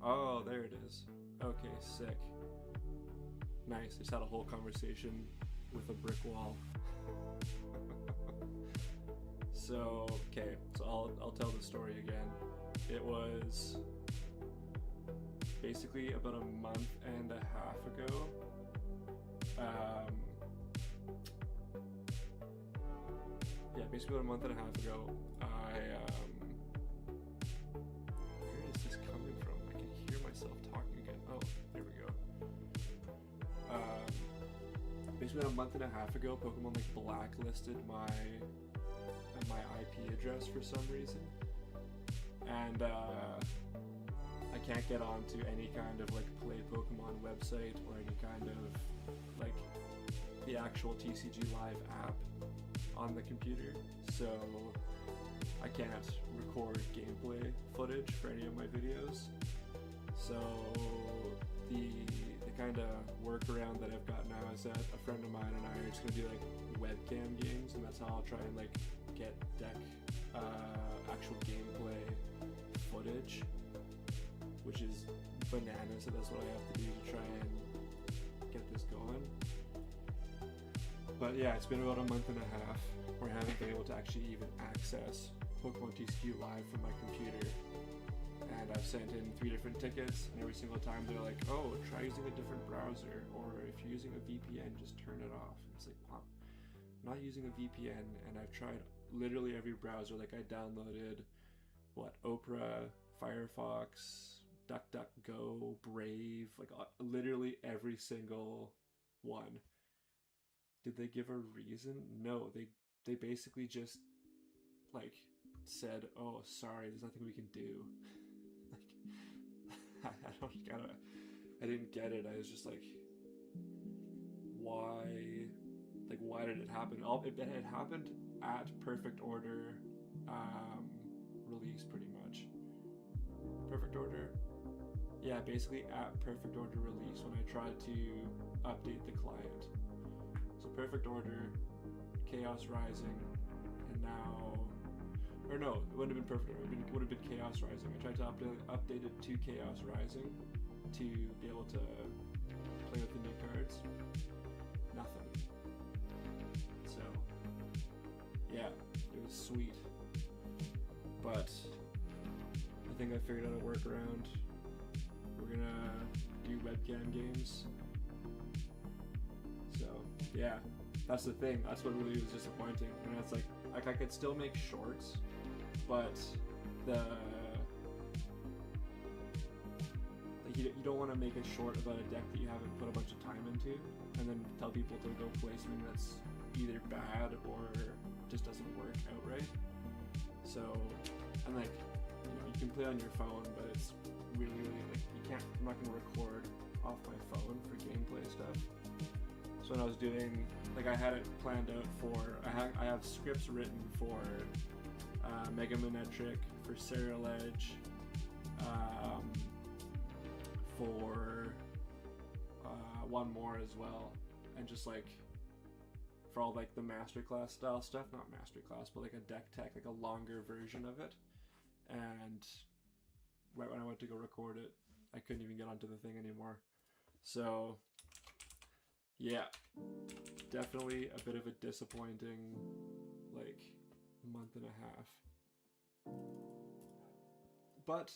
Oh, there it is. Okay, sick. Nice. Just had a whole conversation with a brick wall. So, okay, so I'll tell the story again. It was basically about a month and a half ago. Basically about a month and a half ago, where is this coming from? I can hear myself talking again. Oh, there we go. Basically about a month and a half ago, Pokemon like blacklisted my IP address for some reason, and I can't get onto any kind of like Play Pokemon website or any kind of like the actual TCG Live app on the computer, so I can't record gameplay footage for any of my videos. So the kind of workaround that I've got now is that a friend of mine and I are just gonna do like webcam games, and that's how I'll try and like get deck actual gameplay footage, which is bananas. So that's what I have to do to try and get this going. But yeah, it's been about a month and a half where I haven't been able to actually even access Pokemon TCG Live from my computer. And I've sent in 3 different tickets, and every single time they're like, oh, try using a different browser, or if you're using a VPN, just turn it off. It's like, wow, I'm not using a VPN, and I've tried literally every browser. Like I downloaded, Opera, Firefox, DuckDuckGo, Brave, like literally every single one. Did they give a reason? No, they basically just like said, "Oh, sorry, there's nothing we can do." Like, I didn't get it. I was just like, why? Like, why did it happen? It had happened at Perfect Order release, pretty much. Perfect Order, yeah, basically at Perfect Order release when I tried to update the client. So Perfect Order, Chaos Rising, and now, or no, it wouldn't have been Perfect Order, it would have been Chaos Rising. I tried to update it to Chaos Rising to be able to play with the new cards. Nothing. So, yeah, it was sweet. But I think I figured out a workaround. We're gonna do webcam games. So, yeah, that's the thing. That's what really was disappointing. And it's like I could still make shorts, but you don't want to make a short about a deck that you haven't put a bunch of time into, and then tell people to go play something that's either bad or just doesn't work outright. So, and like, you can play on your phone, but it's really like I'm not gonna record off my phone for gameplay stuff. So when I was doing, like, I had it planned out for, I have scripts written for Mega Manetric, for Serial Edge, for one more as well, and just like for all like the masterclass style stuff, not masterclass, but like a deck tech, like a longer version of it. And right when I went to go record it, I couldn't even get onto the thing anymore. So yeah, definitely a bit of a disappointing like month and a half. But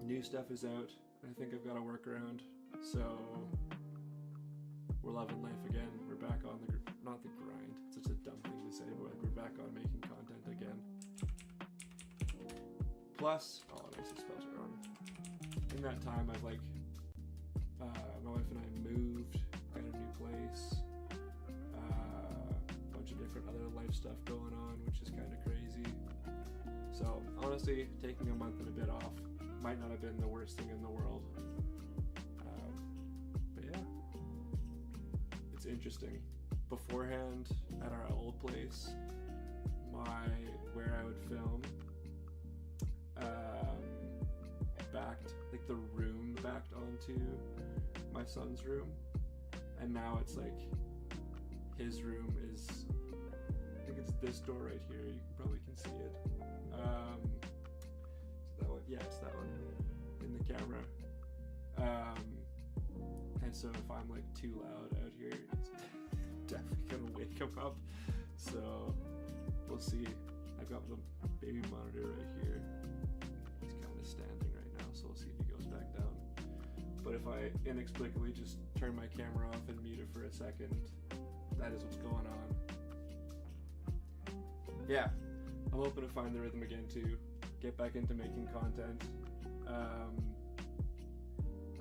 new stuff is out. I think I've got a workaround. So we're loving life again. We're back on not the grind. It's such a dumb thing to say, but like we're back on making content again. Plus, oh, nice, it spells it wrong. In that time, I've like, my wife and I moved, got a new place, a bunch of different other life stuff going on, which is kind of crazy. So honestly, taking a month and a bit off might not have been the worst thing in the world. But yeah, it's interesting. Beforehand, at our old place, where I would film, backed, like the room backed onto my son's room, and now it's like his room is, I think it's this door right here, you probably can see it. So that one, yeah, it's that one in the camera. And so if I'm like too loud out here, it's definitely gonna wake him up. So we'll see. I've got the baby monitor right here. He's kind of standing right now, so we'll see if he goes back down. But if I inexplicably just turn my camera off and mute it for a second, that is what's going on. Yeah, I'm hoping to find the rhythm again too. Get back into making content.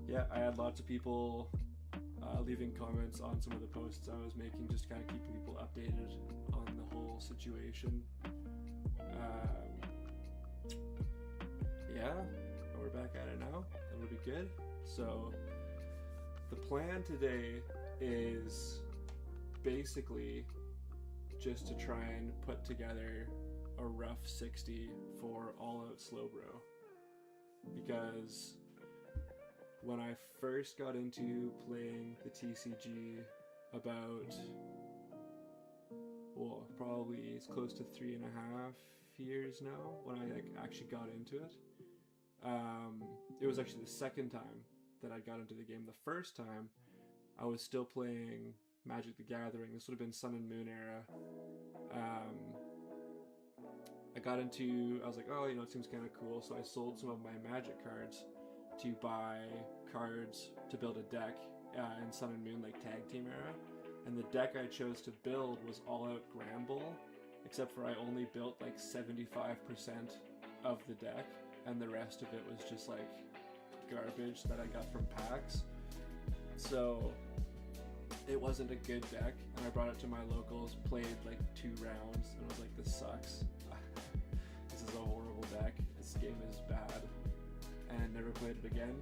Yeah, I had lots of people leaving comments on some of the posts I was making, just kind of keeping people updated on the whole situation. Yeah, we're back at it now. That'll be good. So the plan today is basically just to try and put together a rough 60 for All Out Slowbro, because when I first got into playing the TCG about, well, probably it's close to 3.5 years now when I actually got into it. It was actually the second time that I got into the game. The first time I was still playing Magic the Gathering. This would have been Sun and Moon era. I was like, oh, you know, it seems kind of cool. So I sold some of my Magic cards to buy cards to build a deck in Sun and Moon, like Tag Team era. And the deck I chose to build was All Out Gramble, except for I only built like 75% of the deck, and the rest of it was just like garbage that I got from packs. So it wasn't a good deck, and I brought it to my locals, played like 2 rounds, and I was like, this sucks. This is a horrible deck. This game is bad. And never played it again.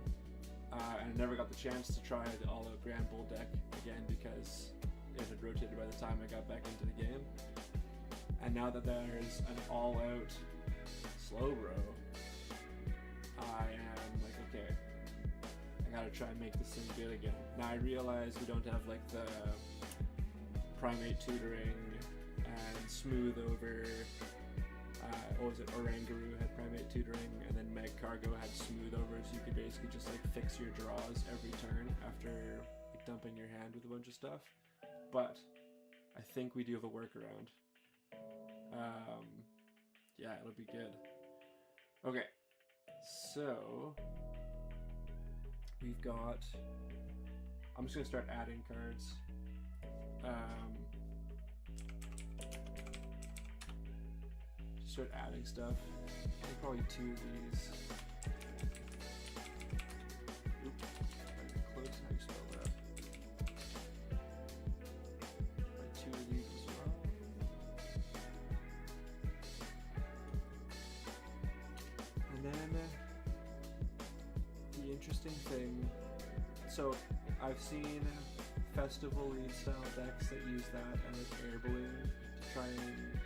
And I never got the chance to try the All Out Gramble deck again because it had rotated by the time I got back into the game. And now that there's an All Out Slowbro, I am like, okay, I gotta try and make this thing good again. Now I realize we don't have like the Primate Tutoring and Smooth Over. What was it? Orangaroo had Primate Tutoring, and then Meg Cargo had Smooth Over, so you could basically just like fix your draws every turn after like dumping your hand with a bunch of stuff. But I think we do have a workaround. Yeah, it'll be good. Okay, so we've got. I'm just gonna start adding cards. Start adding stuff. I think probably 2 of these. Oops, close. How do you spell that? Probably 2 of these as well. And then the interesting thing. So I've seen festival lead style decks that use that and like air balloon to try and.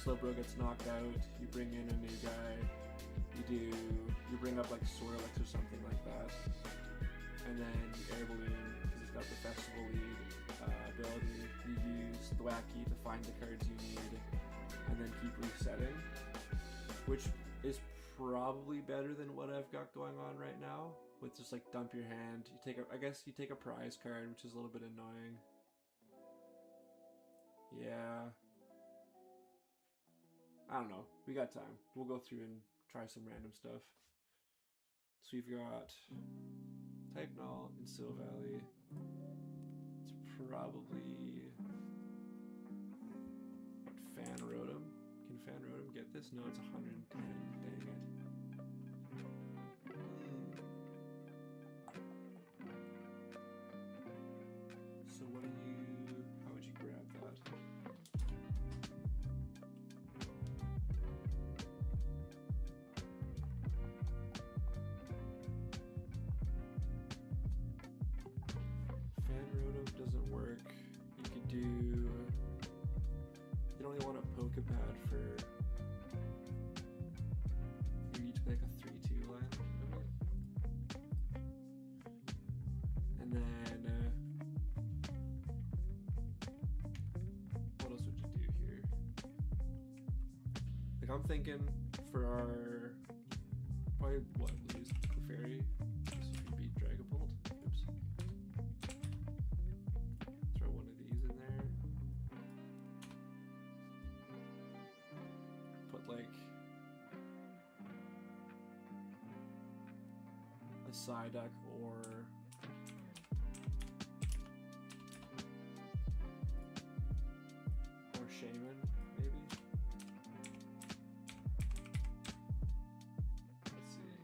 Slowbro gets knocked out, you bring in a new guy, you bring up like Swirlix or something like that, and then you air balloon, because it's got the festival lead ability, you use the Wacky to find the cards you need, and then keep resetting, which is probably better than what I've got going on right now, with just like dump your hand, I guess you take a prize card, which is a little bit annoying. Yeah. I don't know. We got time. We'll go through and try some random stuff. So we've got Type Null and Sil Valley. It's probably Fan Rotom. Can Fan Rotom get this? No, it's 110. Dang it. So how would you grab that? Doesn't work. You could do. You only want a Pokepad for. You each like a 3/2 line of it. And then. What else would you do here? Like I'm thinking for our. Probably what? Fairy. So you can beat Dragapult. Oops. Throw one of these in there. Put like a Psyduck or Shaman, maybe. Let's see.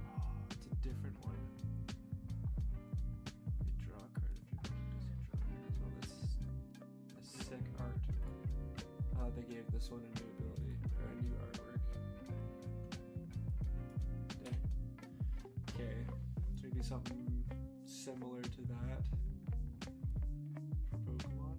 Oh, it's a different one. You draw a card if you're going to draw. Oh, this is sick art. They gave this one a new ability, or a new artwork. Dang. Okay, so maybe something similar to that for Pokemon.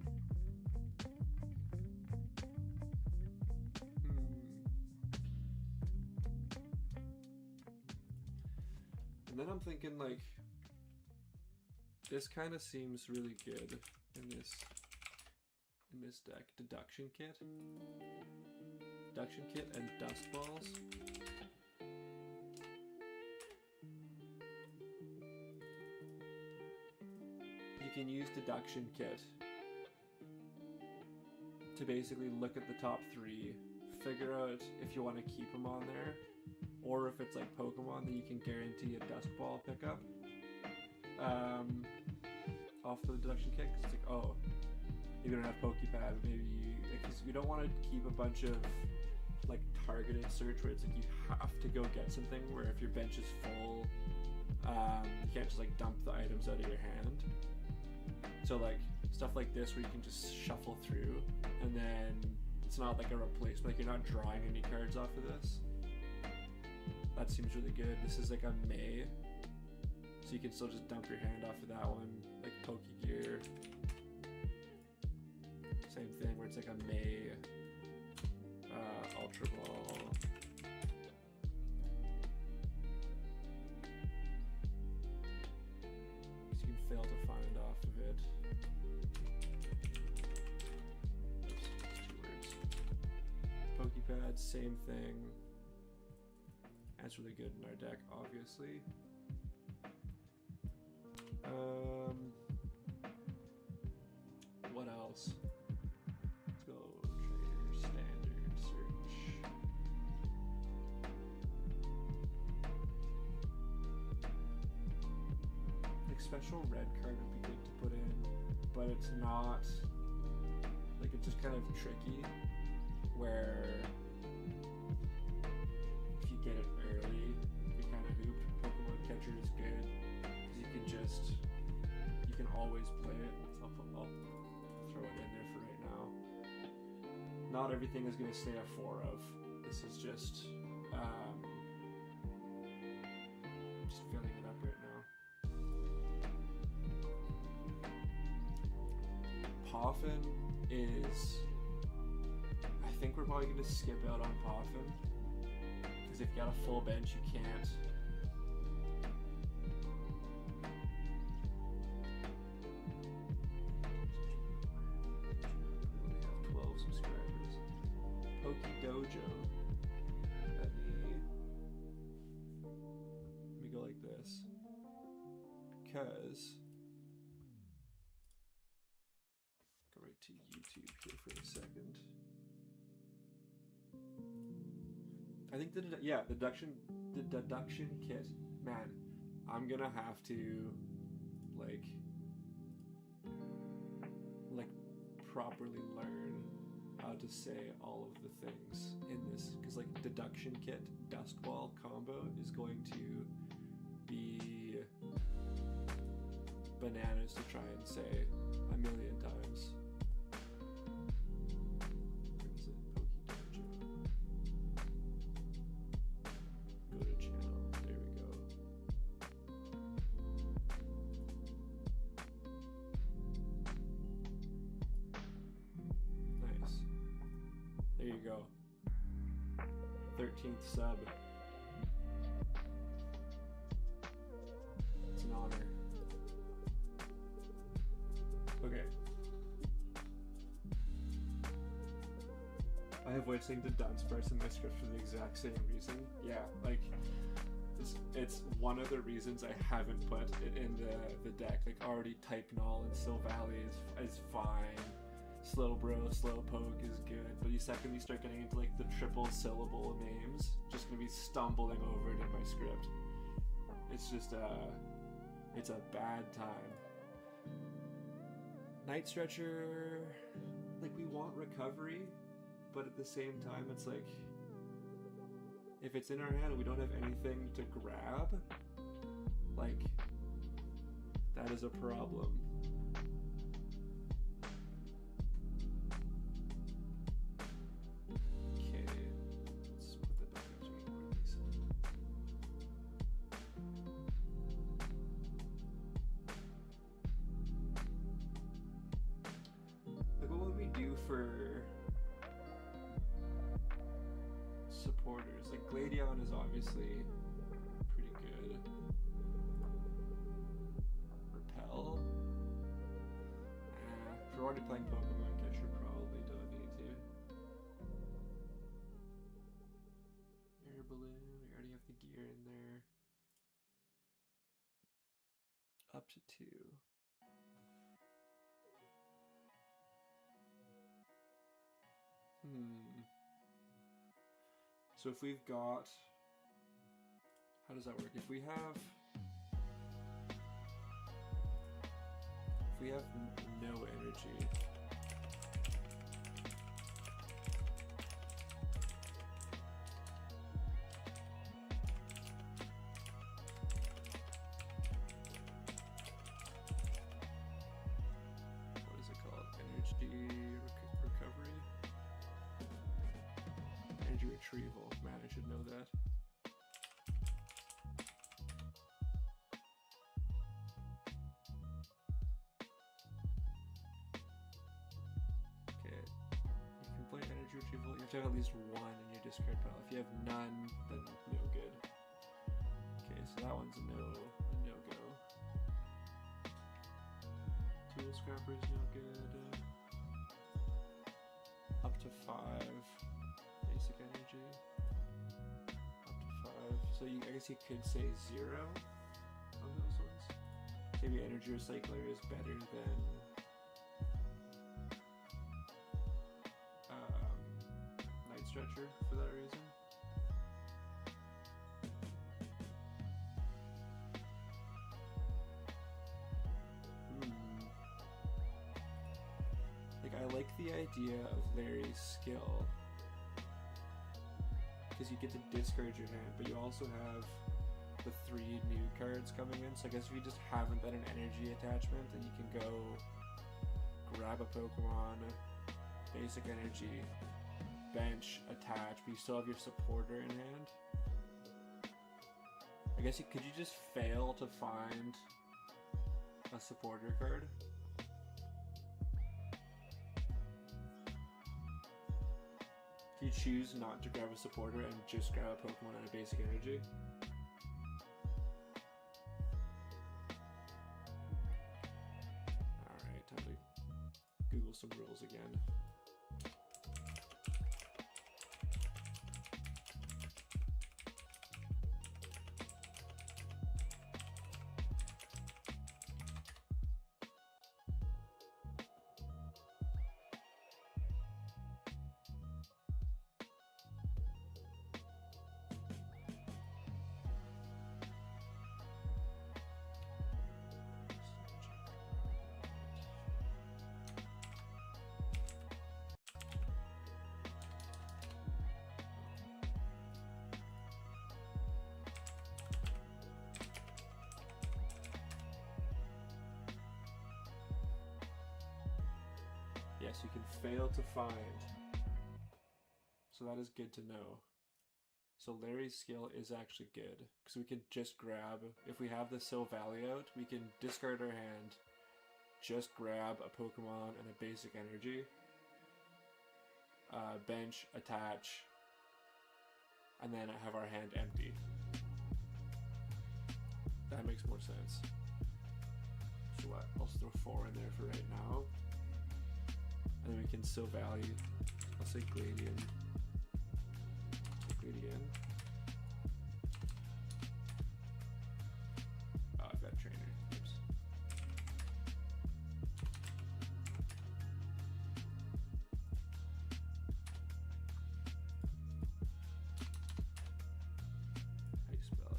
And then I'm thinking like this kind of seems really good in this deck. Deduction Kit and Dust Balls. You can use Deduction Kit to basically look at the top 3, figure out if you want to keep them on there, or if it's like Pokemon that you can guarantee a Dusk Ball pickup off the Deduction Kit. Cause it's like, oh, you don't have Pokepad, maybe because you don't want to keep a bunch of like targeted search where it's like you have to go get something, where if your bench is full, you can't just like dump the items out of your hand. So like stuff like this where you can just shuffle through, and then it's not like a replacement, like you're not drawing any cards off of this. That seems really good. This is like a May, so you can still just dump your hand off of that one, like Pokegear. Same thing where it's like a May, Ultra Ball. So you can fail to find off of it. Oops, that's 2 words. Pokepad, same thing. That's really good in our deck, obviously. What else? Let's go trader standard search. Like special red card would be good to put in, but it's not, like it's just kind of tricky where if you get it early, you're kind of hooped. Pokemon Catcher is good because you can always play it. I'll throw it in there for right now. Not everything is going to stay a 4 of. This is just filling it up right now. Poffin is, I think we're probably going to skip out on Poffin because if you got a full bench, you can't. Dojo. Let me go like this because go right to YouTube here for a second. I think the deduction kit, man, I'm gonna have to like properly learn how to say all of the things in this, because like Deduction Kit Dusk Ball combo is going to be bananas to try and say a million times. Where is it? Pokedojo. Go to channel. There we go. Nice. There you go. 13th sub. It's an honor. Okay. I avoid saying the dunce parts in my script for the exact same reason. Yeah, like, it's one of the reasons I haven't put it in the deck. Like, already Type Null and Still Valley is fine. Slowbro, Slowpoke is good. But the second you start getting into like the triple syllable names, just gonna be stumbling over it in my script. It's just it's a bad time. Night Stretcher, like, we want recovery, but at the same time it's like, if it's in our hand and we don't have anything to grab, like, that is a problem. Okay, let's put that back up to get more decent. Like, what would we do for supporters? Like, Gladion is obviously pretty good. Repel? If we're already playing Pokemon Catcher, probably don't need to. Air Balloon, we already have the gear in there. Up to 2. So if we've got, how does that work? If we have no energy, what is it called? Energy recovery? Energy retrieval. Man, I should know that. Okay. You can play energy retrieval. You have to have at least 1 in your discard pile. If you have none, then no good. Okay, so that one's a no-go. Tool Scrapper's no good. Up to 5. Basic energy. Up to 5. So I guess you could say 0 on those ones. Maybe Energy Recycler is better than Night Stretcher for that reason. Like, I like the idea of Larry's skill, because you get to discard your hand, but you also have the 3 new cards coming in. So I guess if you just haven't done an energy attachment, then you can go grab a Pokemon, basic energy, bench, attach, but you still have your supporter in hand. I guess could you just fail to find a supporter card? You choose not to grab a supporter and just grab a Pokemon and a basic energy. Alright, time to Google some rules again. Yes, you can fail to find. So that is good to know. So Larry's skill is actually good, because we can just grab, if we have the Silvally out, we can discard our hand, just grab a Pokemon and a basic energy, bench, attach, and then have our hand empty. That makes more sense. So what? I'll throw 4 in there for right now. And then we can Silvally, I'll say Gladion. Gladian. Oh, I've got a trainer. Oops. How do you spell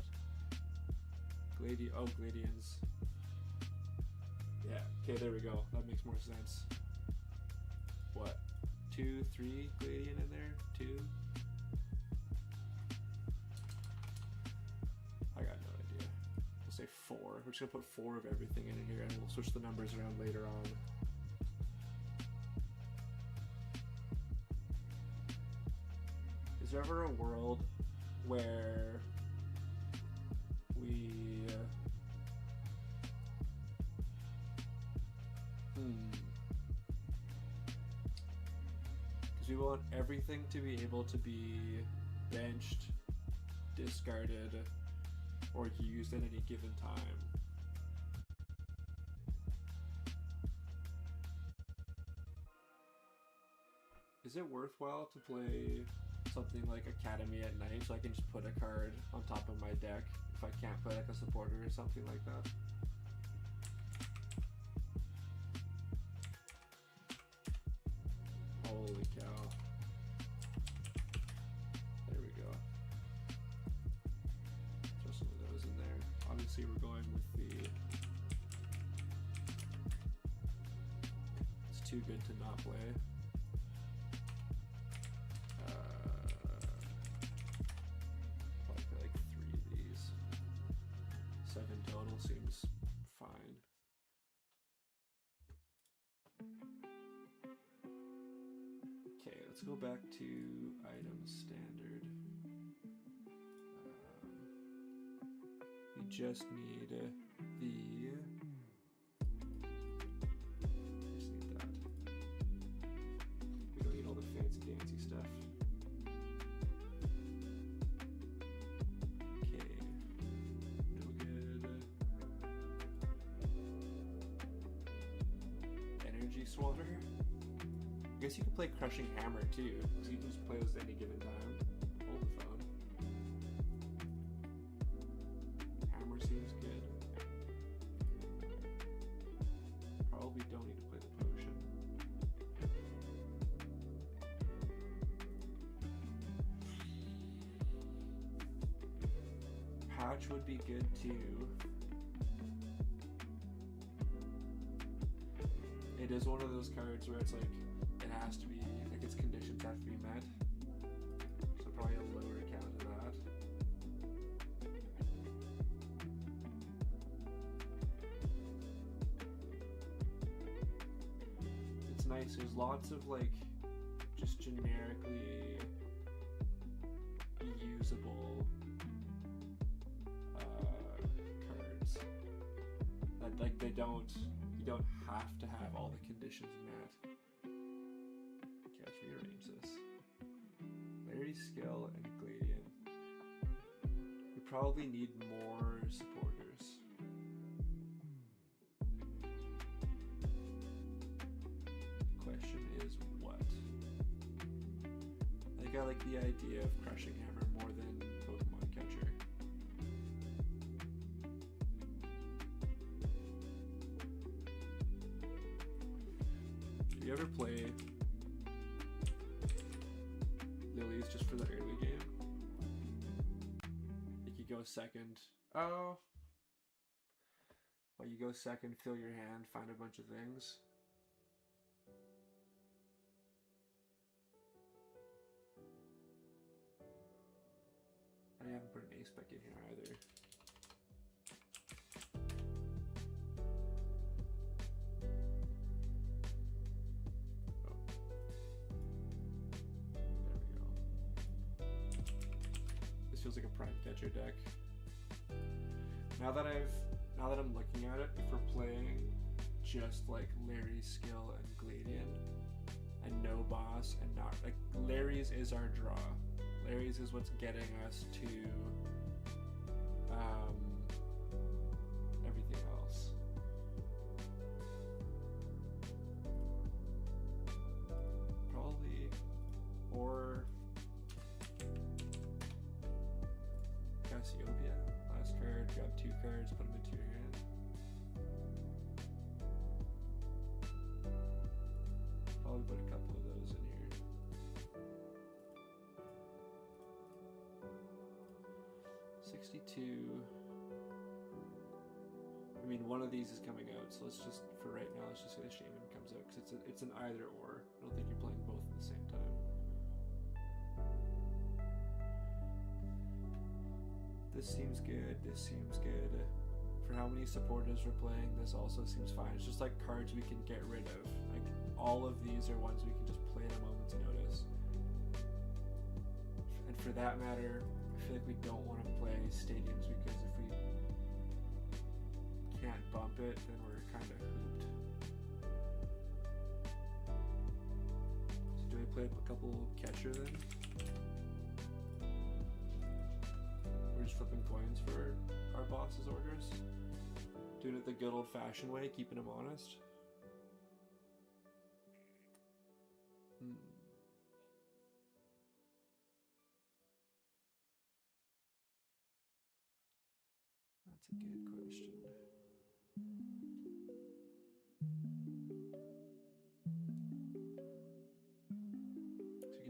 it? Oh, Gladians. Yeah, okay, there we go. That makes more sense. What? 2, 3 Gladian in there? 2? I got no idea. We'll say 4. We're just gonna put 4 of everything in here and we'll switch the numbers around later on. Is there ever a world where we because we want everything to be able to be benched, discarded, or used at any given time. Is it worthwhile to play something like Academy at night so I can just put a card on top of my deck if I can't play like a supporter or something like that? Holy cow. There we go. Throw some of those in there. Obviously we're going with the... It's too good to not play. Probably play like 3 of these. 7 total seems fine. Okay, let's go back to item standard. We just need the... just need that. We don't need all the fancy dancy stuff. Okay, no good. Energy Swatter. I guess you can play Crushing Hammer too, so you can just play those at any given time. Hold the phone. Hammer seems good. Probably don't need to play the potion. Patch would be good too. It is one of those cards where it's like, it has to be, like its conditions have to be met. So probably a lower count of that. It's nice, there's lots of like, just generically usable cards. That like you don't have to have all the conditions met. Let's rearrange this. Larry's Skill and Gladian. We probably need more supporters. The question is what? I think I like the idea of Crushing Hammer more than Pokemon Catcher. Do you ever play Lilies just for the early game? Like you go second. Oh. Well, you go second, fill your hand, find a bunch of things. I haven't put an ace back in here either. Feels like a prime catcher deck. Now that I'm looking at it, if we're playing just like Larry's Skill and Gladian and no boss and not like Larry's is our draw. Larry's is what's getting us to everything else. Probably, or Cassiopeia. Last card, grab 2 cards, put them into your hand. Probably put a couple of those in here. $62. I mean, one of these is coming out, so let's just, for right now, let's just say the Shaman comes out, because it's an either or. I don't think you're playing both at the same time. This seems good, this seems good. For how many supporters we're playing, this also seems fine. It's just like cards we can get rid of. Like, all of these are ones we can just play at a moment's notice. And for that matter, I feel like we don't want to play stadiums, because if we can't bump it, then we're kind of hooped. So do we play a couple catcher then? We're just flipping coins for our boss's orders. Doing it the good old-fashioned way, keeping him honest. That's a good question.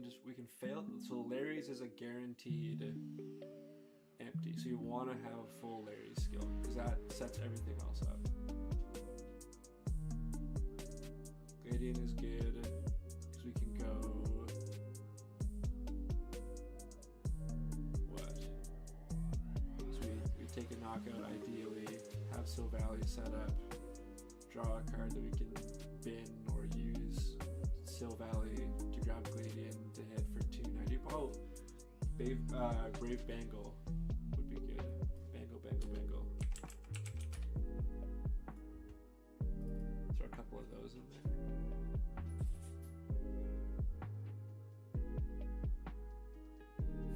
So we can fail. So Larry's is a guaranteed empty. So you want to have full Larry's skill, because that sets everything else up. Gladian is good, because we can go... What? So we take a knockout ideally, have Silvally set up, draw a card that we can bin or use Silvally to grab Gladian to hit for 290. Oh, Brave Bangle would be good. Bangle. Throw a couple of those in there.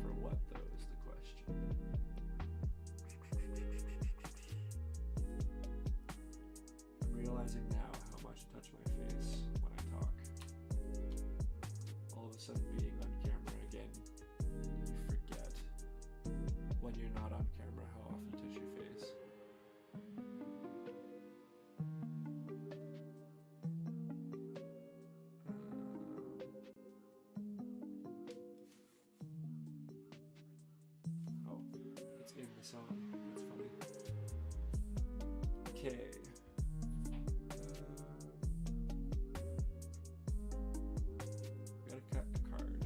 For what though is the question. I'm realizing now how much I touch my face when I talk. All of a sudden being on camera again, you forget when you're not on camera how often you touch your face. Oh, it's in the song. That's funny. Okay. Gotta cut a card.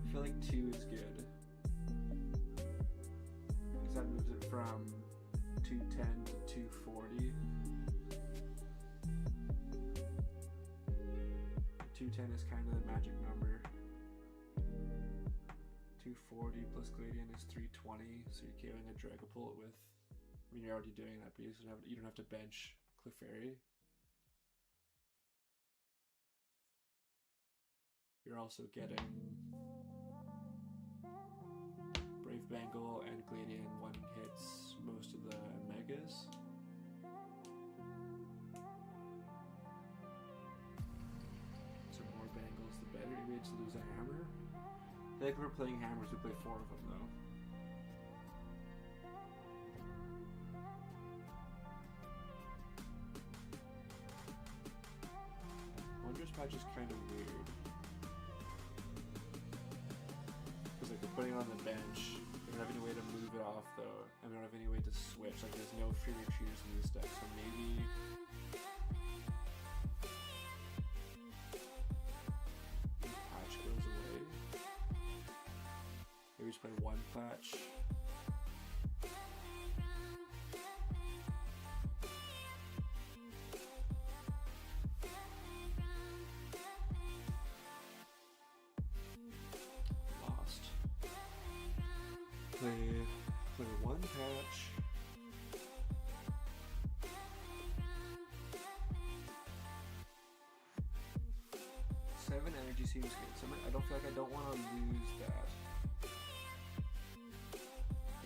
I feel like 2 is good, because that moves it from 210 to 240. 210 is kind of the magic number. 240 plus Gladian is 320, so you're KOing a Dragapult with... I mean, you're already doing that, but you don't have to bench Clefairy. You're also getting Brave Bangle and Gladian one hits most of the megas. So more Bangles the better. You made to lose a hammer. I feel like if we're playing hammers, we play 4 of them though. Wondrous Patch is kind of weird. Because like we're putting it on the bench, we don't have any way to move it off though, and we don't have any way to switch. Like there's no free retreaters in this deck, so maybe Patch goes away. Maybe just play 1 Patch. Play 1 Patch. Seven energy seems good. So I don't feel like I don't want to lose that.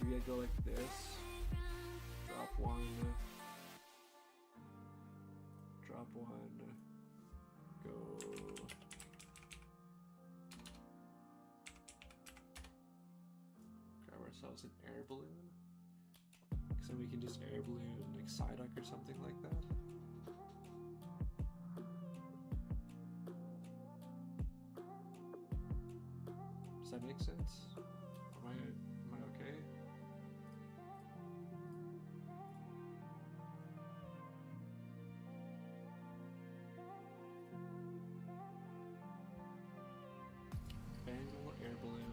Maybe I go like this. Drop 1. Drop 1. ourselves an air balloon. Because then we can just air balloon like Psyduck or something like that. Does that make sense? Am I okay? Bangle air balloon.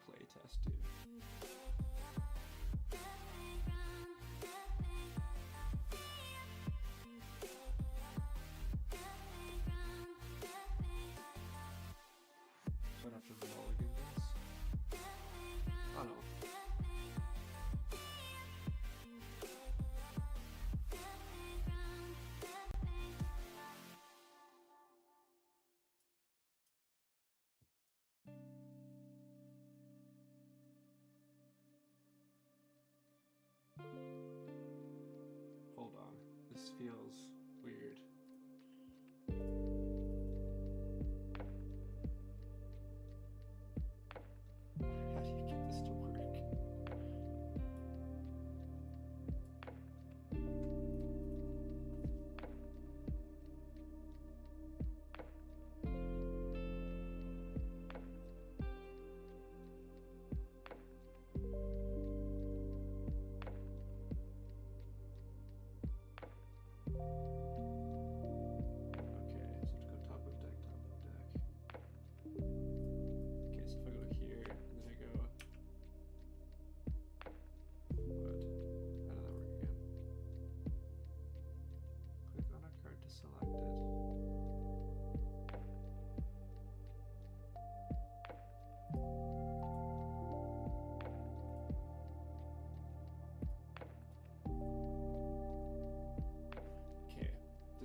Playtest do? So I'd have to roll against this? Oh no. Hold on, this feels weird. How do you get this to work?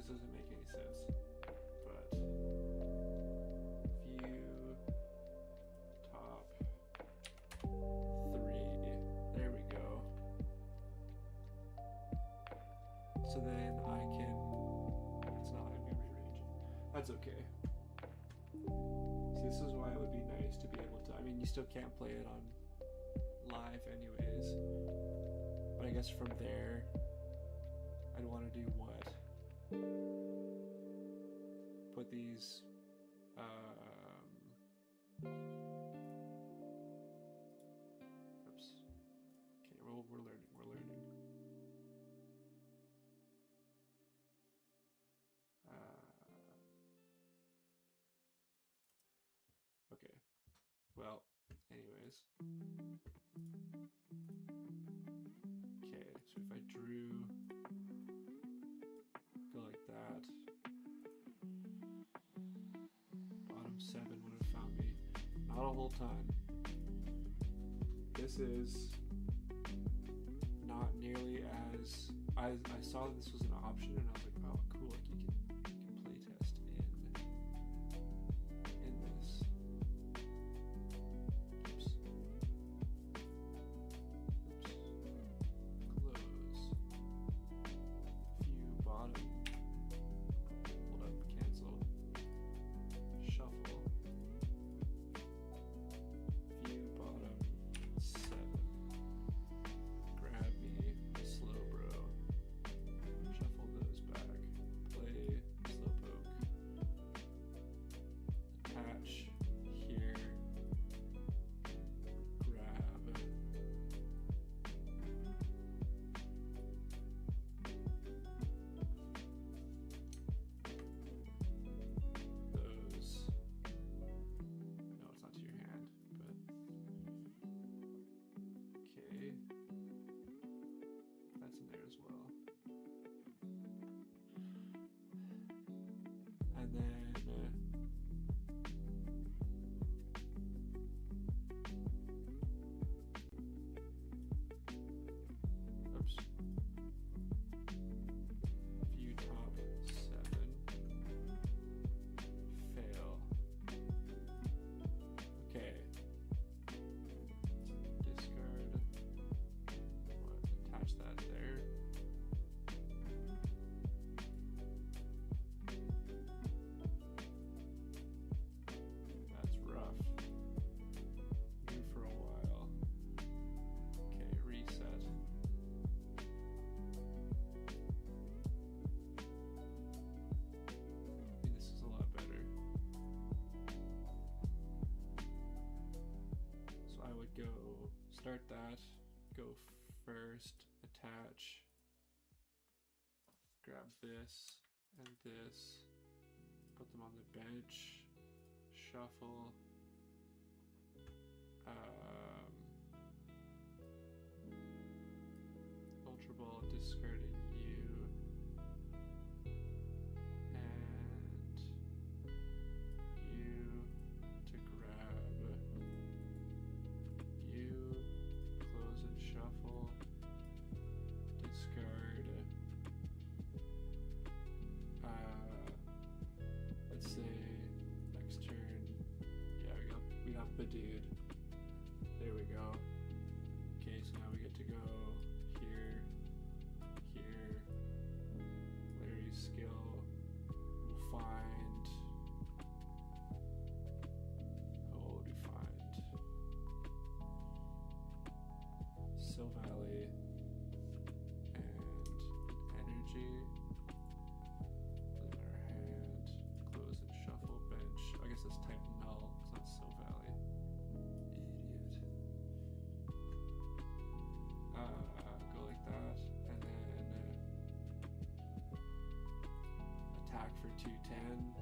Doesn't make any sense, but view top 3, there we go. So then I can, it's not letting me rearrange it. That's okay. See, this is why it would be nice to be able to, I mean, you still can't play it on live anyways, but I guess from there, I'd want to do what? Put these oops. Okay, we're learning. Okay. Well, anyways. Okay, so if I drew that, bottom 7 would have found me. Not a whole ton. This is not nearly as I saw that this was an option, and I was like, oh, cool! Like you can play test in this. Oops. Close. View bottom. Hold up. Cancel. Shuffle. View bottom 7. Grab me. Slow bro. Shuffle those back. Play slow poke. Attach here. Grab. Those. No, it's not to your hand, but okay. That's in there as well. And then oops. View top 7. go start that, go first, attach, grab this and this, put them on the bench, shuffle, Ultra Ball discarding you, and you to grab you, close and shuffle, discard, let's say next turn, yeah, we got Badood, there we go. Okay, so now we get to go here, here, Larry's skill, we'll find, what would we find? Sill Valley and energy, put it in our hand, close and shuffle, bench, I guess that's type null, it's not Sill Valley. Go like that, and then attack for 210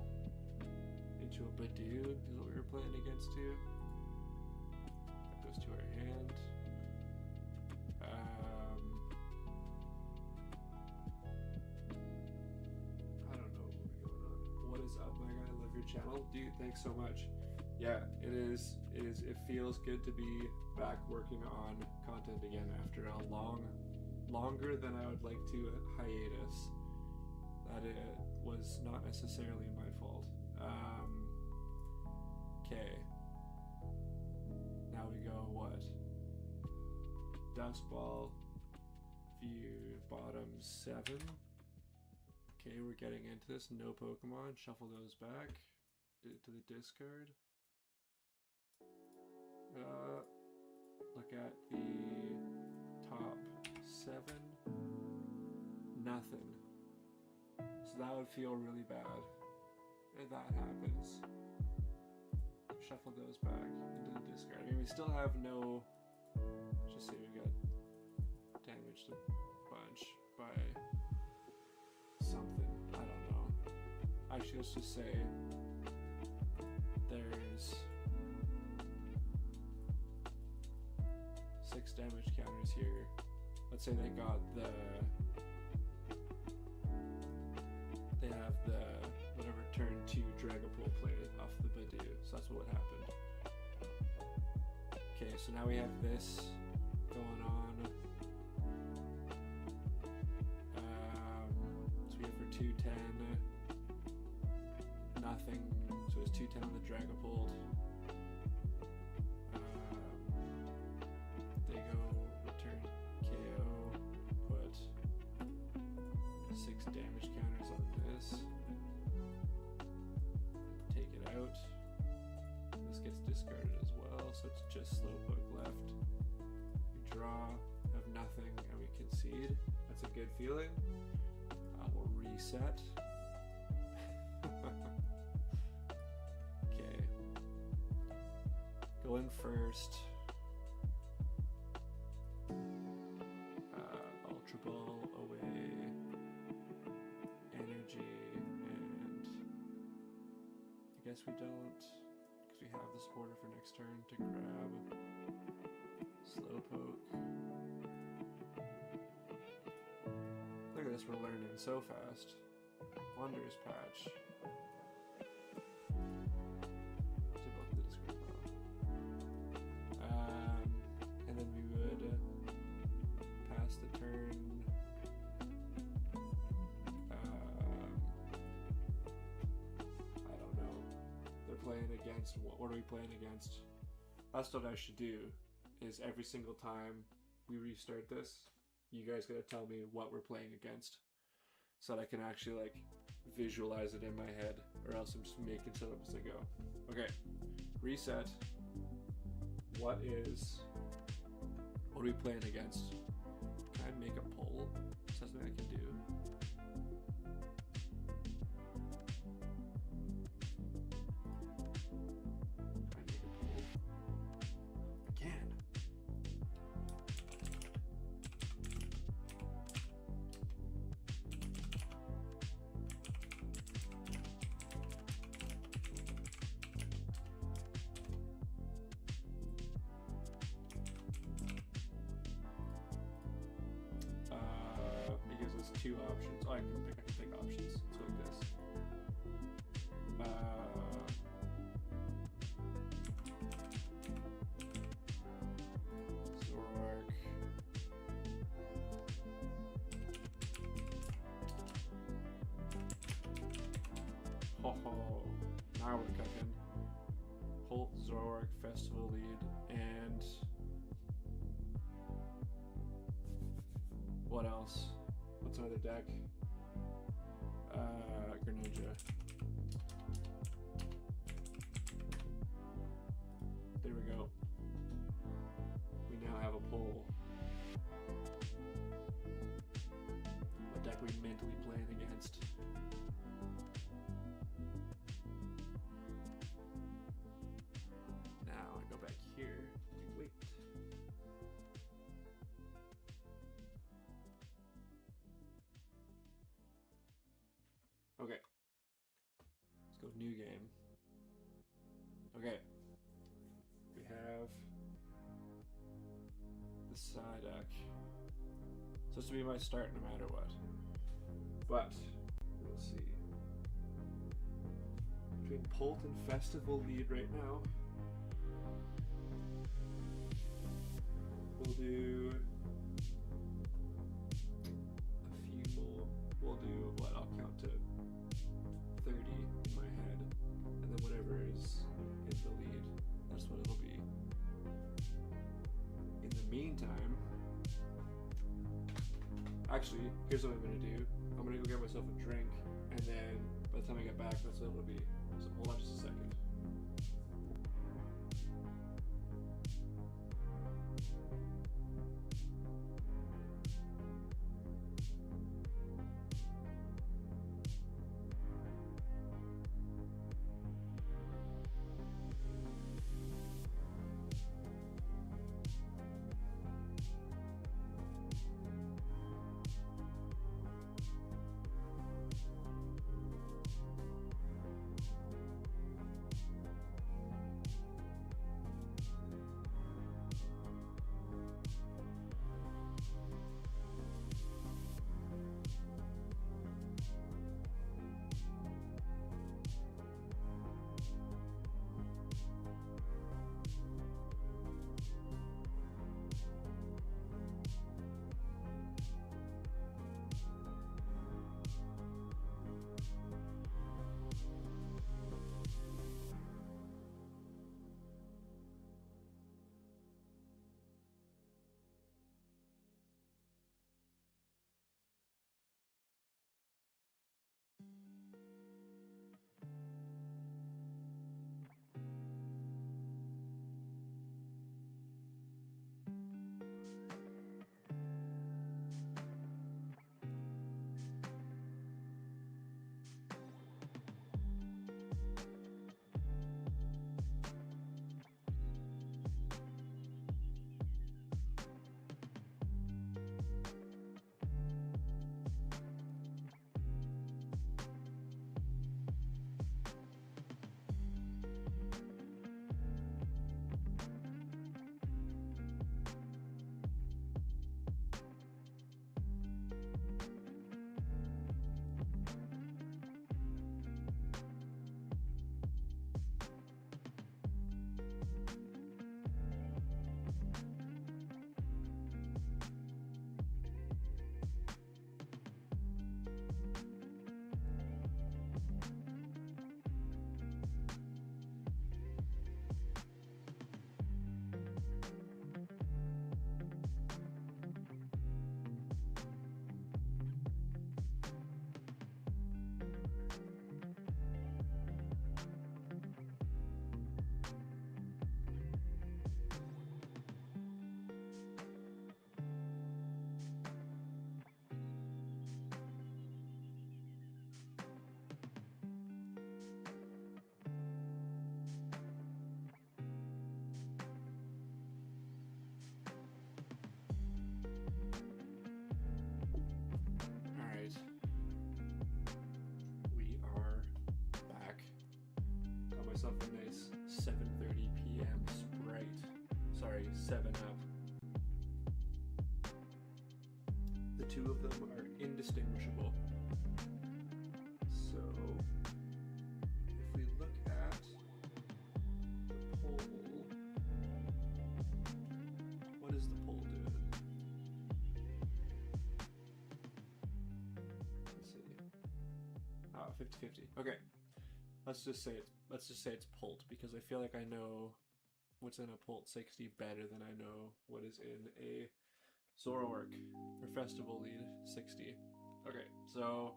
into a Badoo is what we were playing against too. That goes to our hand. I don't know what we're going on. What is up, my guy? I love your channel, dude. Thanks so much. Yeah, it is. It feels good to be back working on content again after a longer than I would like to hiatus. That it was not necessarily my fault. Okay. Now we go what? Dust Ball, view bottom 7. Okay, we're getting into this. No Pokemon. Shuffle those back to the discard. Look at the top 7. Nothing. So that would feel really bad if that happens. Shuffle those back into the discard. I mean, we still have no. Just say we got damaged a bunch by something. I don't know. Actually, let's just say there's 6 damage counters here. Let's say they got they have the whatever turn 2 Dragapult play off the Badoo, so that's what happened. Okay, so now we have this going on. So we have for 210, nothing, so it's 210 on the Dragapult. They go return KO, put 6 damage counters on this, take it out. This gets discarded as well, so it's just Slowpoke left. We draw, have nothing, and we concede. That's a good feeling. We'll reset. Okay. Go in first. Ultra Ball away. Energy, and I guess we don't, because we have the supporter for next turn to grab Slowpoke. Look at this, we're learning so fast. Wonders Patch. To both the discard pile. And then we would pass the turn. I don't know. They're playing against, what are we playing against? That's what I should do, is every single time we restart this, you guys gotta tell me what we're playing against, so that I can actually like visualize it in my head, or else I'm just making stuff up as I go. Okay, reset. What are we playing against? Can I make a poll? Is that something I can do? Can I make a poll? I can. 2 options. Oh, I can pick options. Let's go like this. Zoroark. Ho ho. Now we're cooking. Pult, Zoroark, Festival Lead, and what else? What's another deck? Greninja. There we go. We now have a pull. A deck we mentally playing against. Now I go back here. Wait. Okay. Let's go new game. Okay. We have the Psyduck. So this will be my start no matter what. But we'll see. Between Pult and Festival Lead right now. We'll do a few more. We'll do what? I'll count to 30 in my head, and then whatever is in the lead, that's what it'll be. In the meantime, actually, here's what I'm gonna do. I'm gonna go get myself a drink, and then by the time I get back, that's what it'll be. So hold on just a second. myself a nice 7:30 p.m. Sprite. Sorry, 7 Up. The two of them are indistinguishable. So if we look at the poll, what is the poll doing? Let's see. 50-50. Okay. Let's just say it's Pult, because I feel like I know what's in a Pult 60 better than I know what is in a Zoroark or Festival Lead 60. Okay, so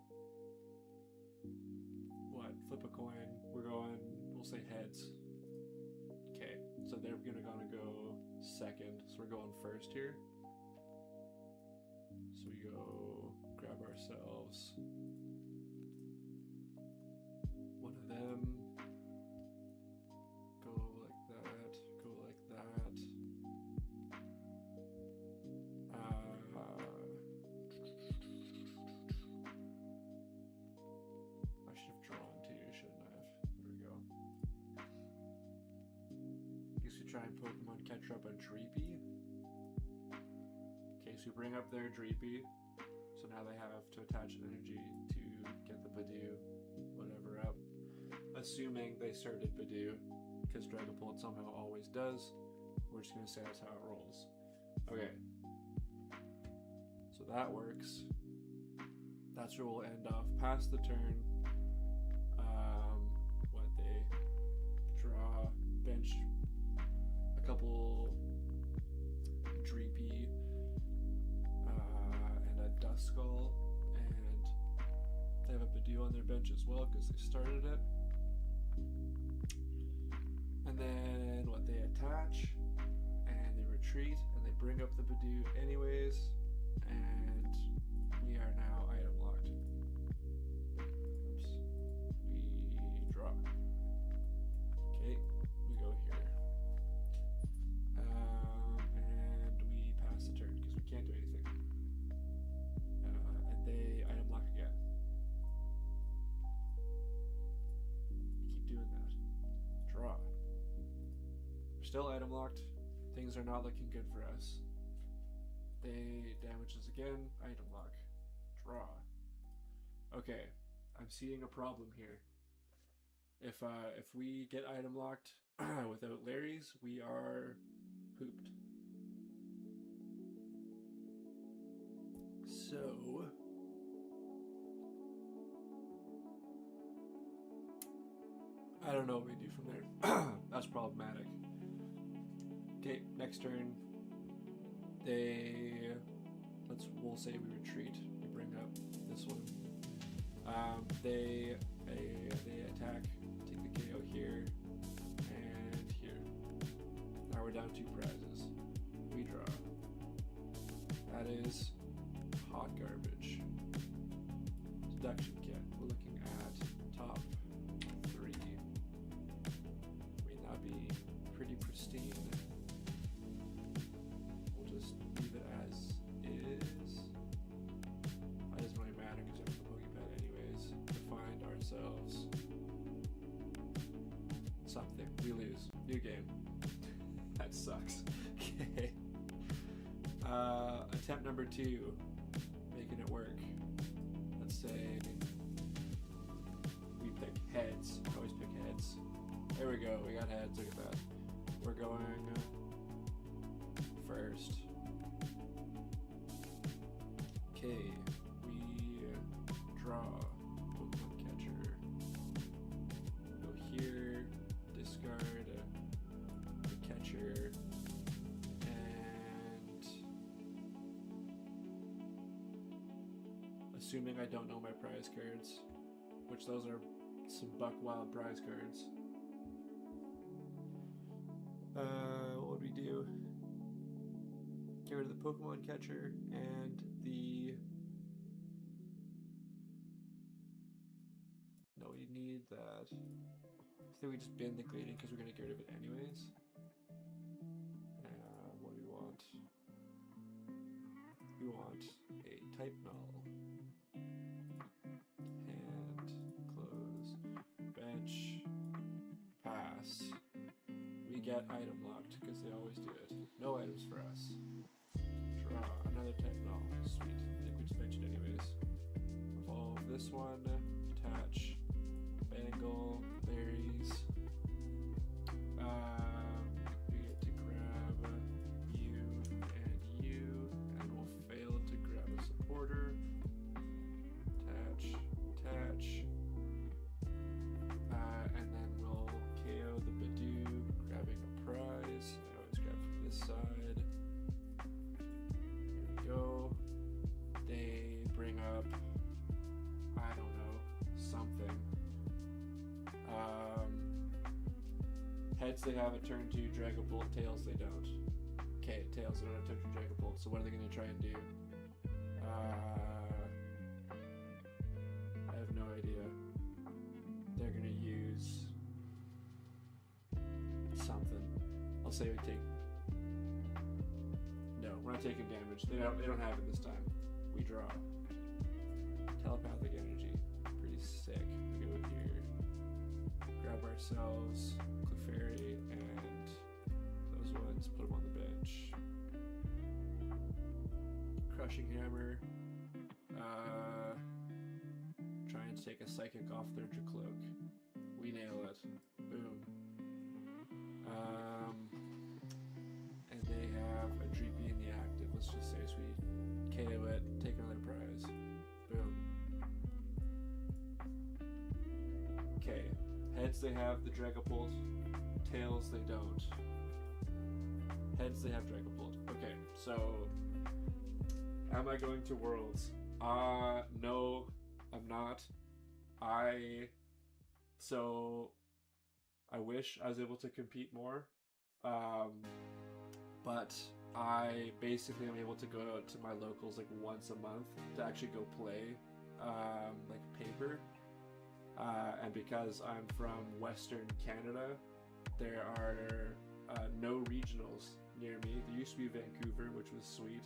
what? Flip a coin. We're going, we'll say heads. Okay, so they're gonna go second. So we're going first here. So we go grab ourselves one of them. Go like that. Go like that. I should have drawn too, shouldn't I have? There we go. Guess we try and Pokemon catch up on Dreepy. Okay, so we bring up their Dreepy. So now they have to attach energy to get the Badoo, whatever, up. Assuming they started Badoo, because Dragapult somehow always does. We're just going to say that's how it rolls. Okay. So that works. That's where we'll end off. Past the turn. What they draw, bench a couple Dreepy and a Duskull, and they have a Badoo on their bench as well because they started it. And then what, they attach and they retreat and they bring up the Badoo anyways, and we are now item locked. Oops. We draw. Okay, we go here. And we pass the turn because we can't do anything. And they item lock again. Keep doing that. Draw. We're still item locked. Things are not looking good for us. They damage us again. Item lock. Draw. Okay, I'm seeing a problem here. If we get item locked without Larry's, we are pooped. So I don't know what we do from there. That's problematic. Okay, next turn. We'll say we retreat. We bring up this one. They attack, take the KO here and here. Now we're down 2 prizes. We draw. That is hot garbage. Deduction kit. We're looking at top 3. I mean, that'd be pretty pristine. We'll just leave it as is. That doesn't really matter because we have the Pokepad anyways. To find ourselves something. We lose. New game. That sucks. Okay. Attempt number 2. Making it work. Let's say we pick heads. I always pick heads. There we go. We got heads. Look at that. We're going first. Okay. We draw Pokemon catcher. Go here. Discard the catcher. Assuming I don't know my prize cards, which those are some Buck Wild prize cards. What would we do? Get rid of the Pokemon catcher and the... No, we need that. I think we just bin the grading because we're going to get rid of it anyways. What do we want? We want a type null. Pass. We get item locked because they always do it. No items for us. Draw another type null. Sweet. I think we just mentioned anyways. this one. Attach Bangle, Larry's. We get to grab you and you, and we'll fail to grab a supporter. Attach, attach. And then we'll KO the Badoo, grabbing a prize. I always grab from this side. Here we go. They bring up, I don't know, something. Heads they have a turn 2 Dragapult, tails they don't. Okay, tails they don't have turn 2 Dragapult, so what are they going to try and do? I have no idea. They're going to use something. I'll say we take... No, we're not taking damage. They don't have it this time. We draw. Telepathic energy. Pretty sick. We go here. Grab ourselves Clefairy and those ones. Put them on the bench. Crushing Hammer. Trying to take a Psychic off their Dracloak. We nail it. Boom. And they have a Dreepy in the active. Let's just say so we KO it, take another prize. Boom. Okay. Heads they have the Dragapult. Tails they don't. Heads they have Dragapult. Okay, so am I going to Worlds? No, I'm not. So I wish I was able to compete more. But I basically am able to go out to my locals like once a month to actually go play like paper. And because I'm from Western Canada, there are no regionals near me. There used to be Vancouver, which was sweet.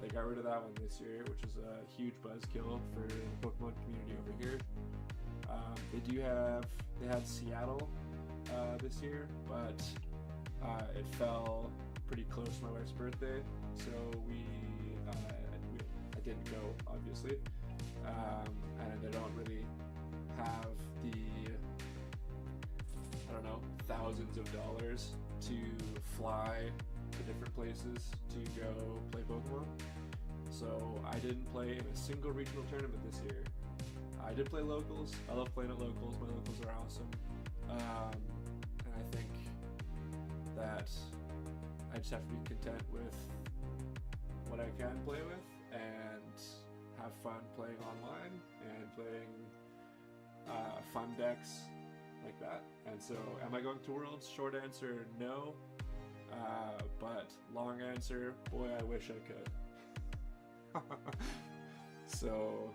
They got rid of that one this year, which is a huge buzzkill for the Pokemon community over here. They had Seattle this year, but it fell pretty close to my wife's birthday, so I didn't go, obviously. And they don't really have the, I don't know, thousands of dollars to fly to different places to go play Pokemon. So I didn't play in a single regional tournament this year. I did play locals. I love playing at locals. My locals are awesome. And I think that I just have to be content with what I can play with and have fun playing online and playing fun decks like that. And so, am I going to Worlds? Short answer, no. But long answer, boy, I wish I could. So,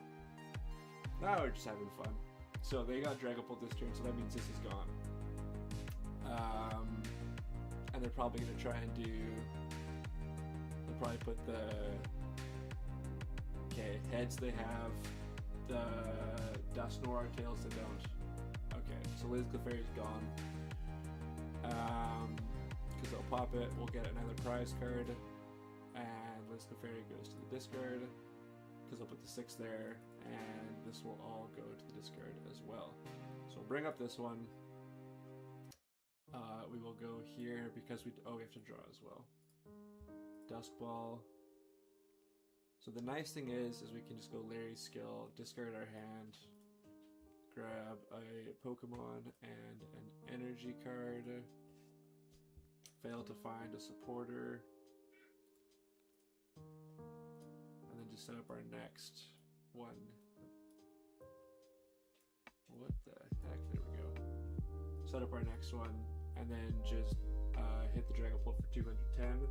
now we're just having fun. So they got Dragapult this turn, so that means this is gone. And they're probably going to try and do... They'll probably put the... Okay, heads they have the Dusknoir, tails they don't. Okay, so Liz Clefairy's gone. Because they'll pop it, we'll get another prize card. And Liz Clefairy goes to the discard. Because I'll put the 6 there, and this will all go to the discard as well. So we'll bring up this one. We will go here because we have to draw as well. Dusk Ball. So the nice thing is we can just go Larry's skill, discard our hand, grab a Pokemon and an energy card, fail to find a supporter, and then just set up our next one. What the heck? There we go. Set up our next one, and then just hit the Dragapult for 210.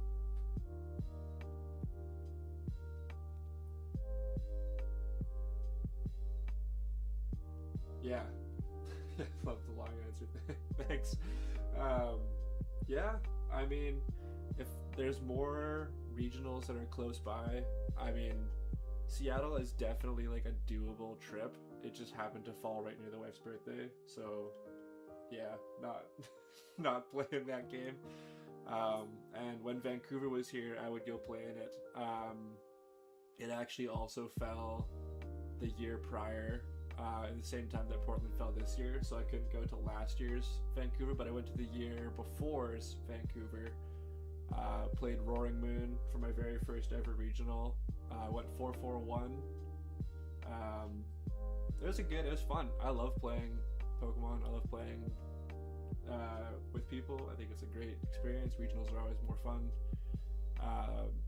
Yeah. Love the long answer. Thanks. Yeah, I mean, if there's more regionals that are close by, I mean, Seattle is definitely like a doable trip. It just happened to fall right near the wife's birthday, so yeah, not playing that game. And when Vancouver was here, I would go play in it. It actually also fell the year prior, at the same time that Portland fell this year, so I couldn't go to last year's Vancouver, but I went to the year before's Vancouver. Played Roaring Moon for my very first ever regional. Went 4-4-1. It was fun. I love playing Pokemon. I love playing with people. I think it's a great experience. Regionals are always more fun.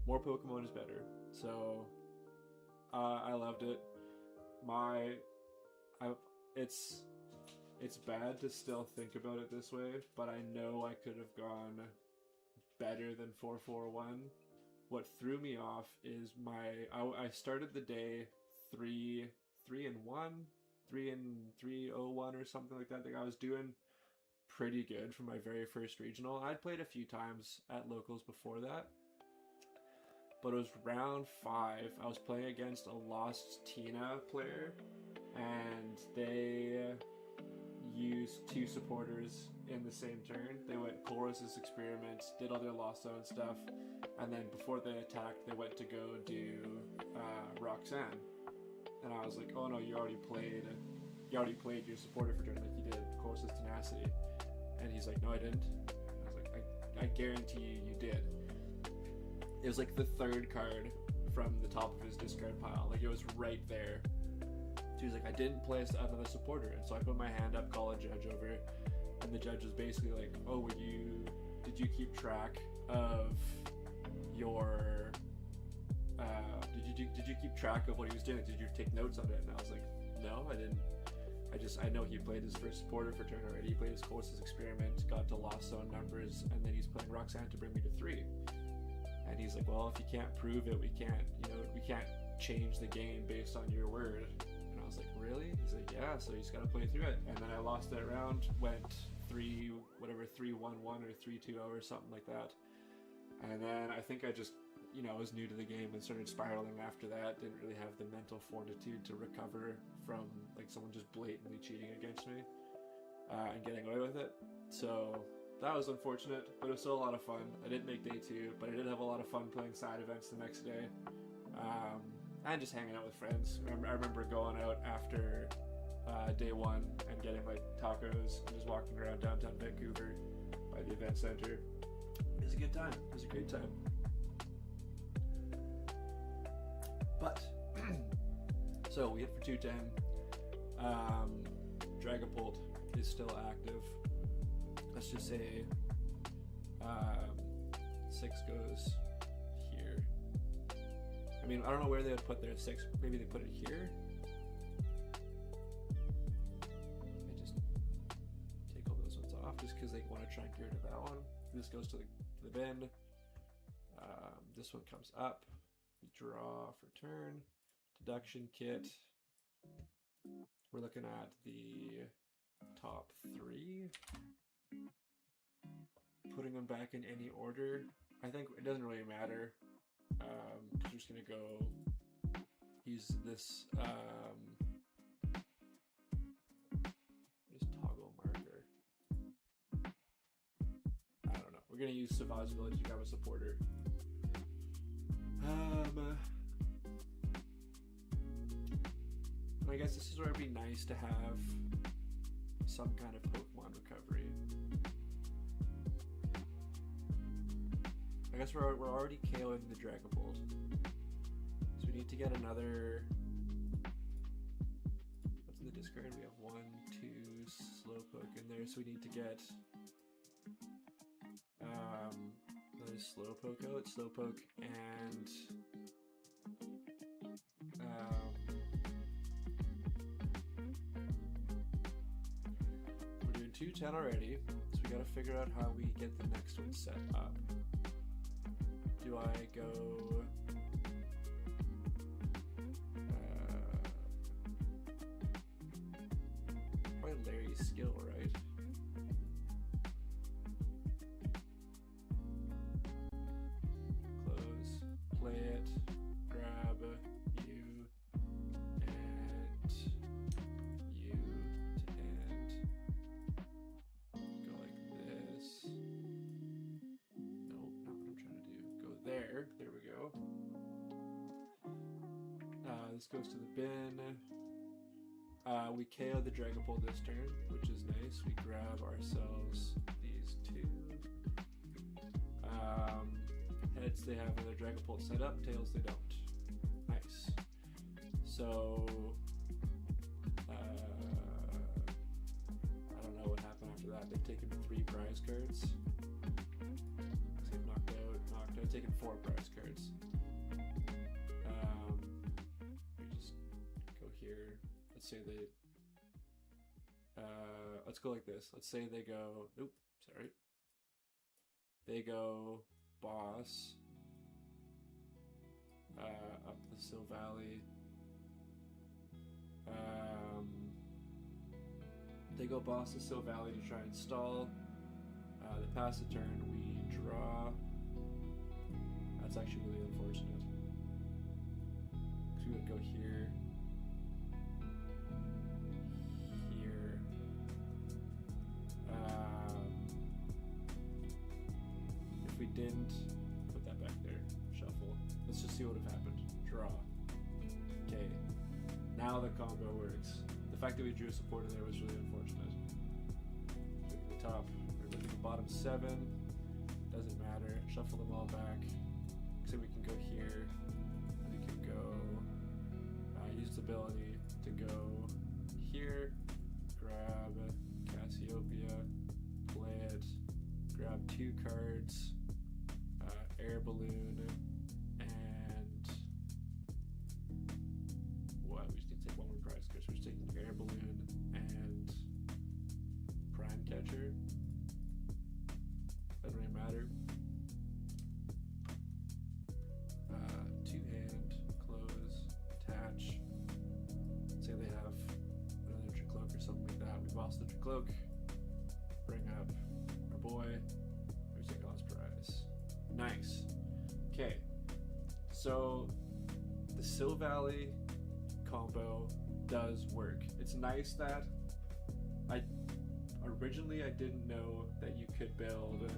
More Pokemon is better. So I loved it. It's bad to still think about it this way, but I know I could have gone better than 4-4-1. What threw me off is I started the day 3-1, 3-3-0-1 or something like that. Like I was doing pretty good for my very first regional. I'd played a few times at locals before that, but it was round 5. I was playing against a Lost Tina player, and they used 2 supporters in the same turn. They went Chorus's Experiment, did all their Lost Zone stuff, and then before they attacked, they went to go do Roxanne. And I was like, oh no, you already played your supporter for turn, like you did Chorus's Tenacity. And he's like, no, I didn't. I was like, I guarantee you did. It was like the 3rd card from the top of his discard pile. Like it was right there. So he was like, I didn't play another supporter. And so I put my hand up, call a judge over, and the judge was basically like, oh, did you keep track of your, did you keep track of what he was doing? Did you take notes on it? And I was like, no, I didn't. I know he played his first supporter for turn already. He played his Chorus's Experiment, got to Lost Zone numbers, and then he's playing Roxanne to bring me to 3. And he's like, well, if you can't prove it, we can't change the game based on your word. And I was like, really? He's like, yeah, so you just gotta play through it. And then I lost that round, went 3-1-1 or 3-2-0 or something like that. And then I think I just, was new to the game and started spiraling after that. Didn't really have the mental fortitude to recover from like someone just blatantly cheating against me and getting away with it. So that was unfortunate, but it was still a lot of fun. I didn't make day 2, but I did have a lot of fun playing side events the next day. And just hanging out with friends. I remember going out after day 1 and getting like tacos and just walking around downtown Vancouver by the event center. It was a good time. It was a great time. But so we hit for 210. Dragapult is still active. Let's just say 6 goes here. I mean, I don't know where they would put their 6. Maybe they put it here. I just take all those ones off just because they want to try and get rid of that one. This goes to the bin. This one comes up. You draw for turn. Deduction kit. We're looking at the top 3. Putting them back in any order. I think it doesn't really matter. I'm just gonna go use this just toggle marker. I don't know. We're gonna use Savage Village to grab a supporter. I guess this is where it'd be nice to have some kind of Pokemon recovery. I guess we're already KOing the Dragapult. So we need to get another... What's in the discard? We have 1, 2 Slowpoke in there, so we need to get another Slowpoke out. Slowpoke and... we're doing 210 already, so we gotta figure out how we get the next one set up. Do I go... probably Larry's skill, right? Close, play it, grab you, and you to end. Go like this. Nope, not what I'm trying to do. Go there. There we go. This goes to the bin. We KO the Dragapult this turn, which is nice. We grab ourselves these two. Heads, they have their Dragapult set up. Tails, they don't. Nice. So, I don't know what happened after that. They've taken 3 prize cards. They've knocked out, taken 4 prize cards. We just go here. Let's say they, let's go like this. Let's say they go, nope, sorry. They go boss, up the Sill Valley. They go boss the Sill Valley to try and stall. They pass the turn, we draw. That's actually really unfortunate. Because we would go here. Here. If we didn't, put that back there. Shuffle. Let's just see what would have happened. Draw. Okay. Now the combo works. The fact that we drew a supporter there was really unfortunate. Look at the top. We're looking at the bottom 7. Doesn't matter. Shuffle them all back. So we can go here. We can go use the ability to go here. Grab Cassiopeia. Play it. Grab 2 cards. Air Balloon. And what? We just need to take 1 more prize card. So we're just taking Air Balloon and Prime Catcher. Doesn't really matter. 2-hand, close, attach. Say they have another Tricloak or something like that. We boss the Tricloak. Bring up our boy. We take our last prize. Nice. Okay. So the Sill Valley combo does work. It's nice that originally I didn't know that you could build, or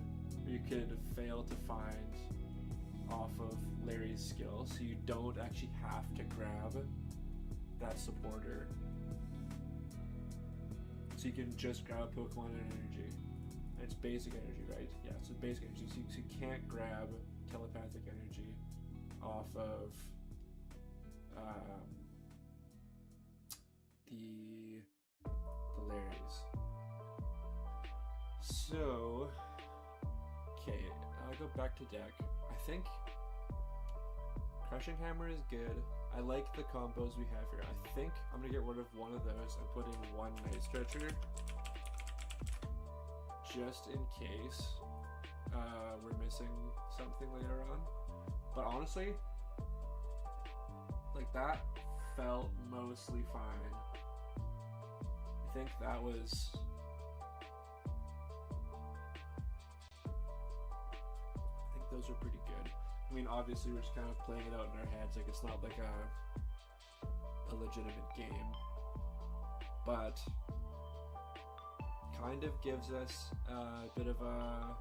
you could fail to find off of Larry's skill, so you don't actually have to grab that supporter. So you can just grab Pokemon and energy. And it's basic energy, right? Yeah, it's basic energy. So you can't grab telepathic energy off of the Larrys. So, okay, I'll go back to deck. I think Crushing Hammer is good. I like the combos we have here. I think I'm gonna get rid of one of those and put in 1 Night Stretcher, just in case we're missing something later on. But honestly, like, that felt mostly fine. I think that was, those are pretty good. I mean, obviously we're just kind of playing it out in our heads, like it's not like a legitimate game, but kind of gives us a bit of a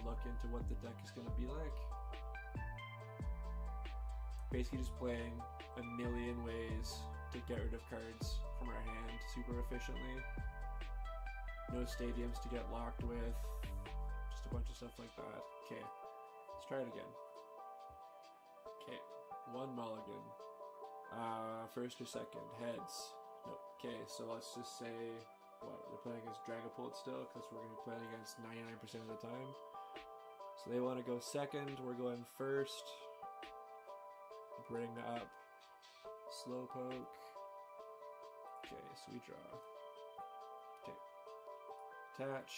look into what the deck is going to be like. Basically just playing a million ways to get rid of cards from our hand super efficiently. No stadiums to get locked with. Just a bunch of stuff like that. Okay, let's try it again. Okay, 1 mulligan. First or second? Heads. Nope. Okay, so let's just say, what, they're playing against Dragapult still, because we're going to be playing against 99% of the time. So they want to go second, we're going first. Bring up Slowpoke. Okay, so we draw. Okay. Attach.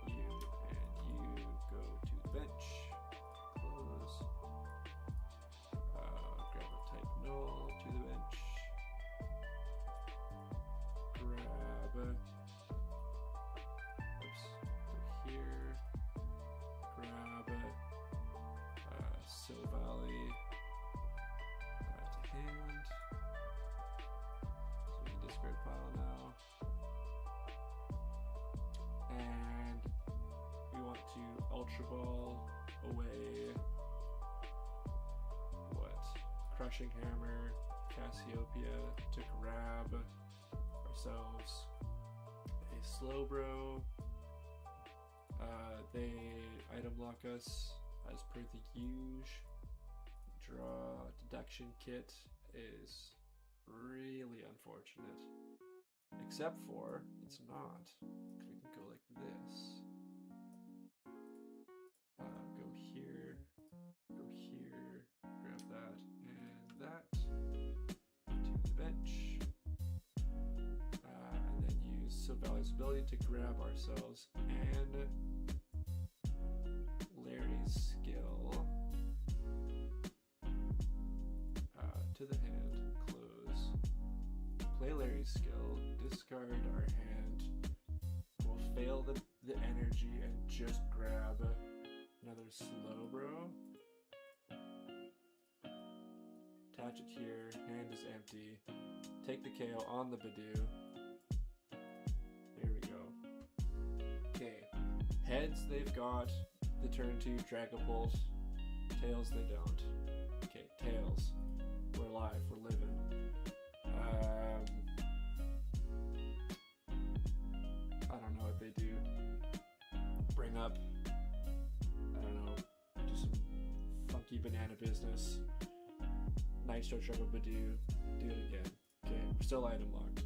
You and you go to the bench. Close. Grab a type null to the bench. Grab. Oops. Go here. Grab. Sill Valley. To hand. So we discard pile now. And we want to Ultra Ball Crushing Hammer, Cassiopeia to grab ourselves a slowbro. They item lock us as per the usual. Draw deduction kit is really unfortunate. Except for it's not. We can go like this. Go here, grab that and that. To the bench. And then use Sylvalia's ability to grab ourselves and Larry's skill. To the hand, close. Play Larry's skill, discard our hand. We'll fail the energy and just grab another slowbro. Attach it here, hand is empty. Take the KO on the Badoo. There we go. Okay, heads they've got the turn 2 Dragapult. Tails they don't. Okay, tails. We're alive, we're living. I don't know what they do. Bring up, I don't know, do some funky banana business. Nitro Trouble Badoo, do it again. Okay, we're still item locked.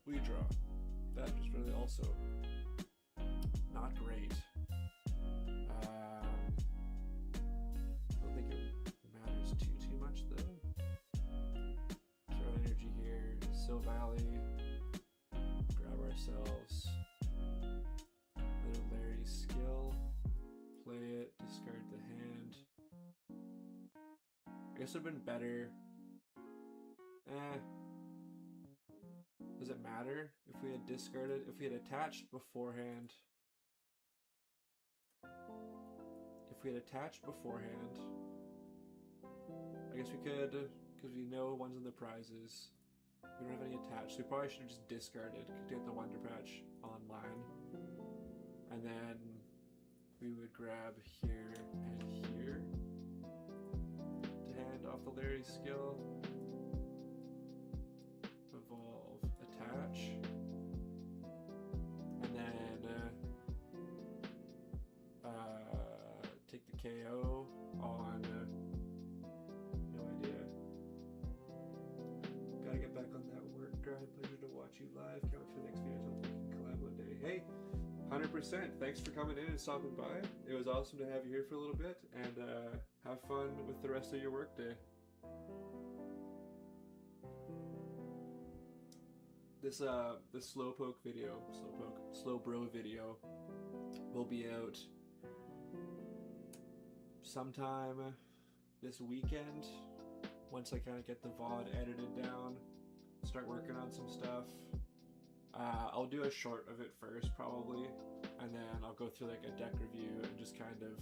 We draw. That was really also not great. I don't think it matters too much though. Throw energy here, Sylvally, grab ourselves little Larry's skill, play it, discard the hand. I guess it would have been better. Does it matter if we had discarded, if we had attached beforehand? If we had attached beforehand, I guess we could, because we know one's in the prizes. We don't have any attached, so we probably should have just discarded, could get the Wonder Patch online. And then we would grab here and here to hand off the Larry skill. Evolve, attach. And then take the KO on no idea. Gotta get back on that work grind. Pleasure to watch you live. Can't wait for the next video. Hopefully we can collab one day. Hey, 100%. Thanks for coming in and stopping by. It was awesome to have you here for a little bit, and have fun with the rest of your work day. This slowbro video will be out sometime this weekend once I kind of get the VOD edited down, start working on some stuff. I'll do a short of it first probably, and then I'll go through like a deck review and just kind of,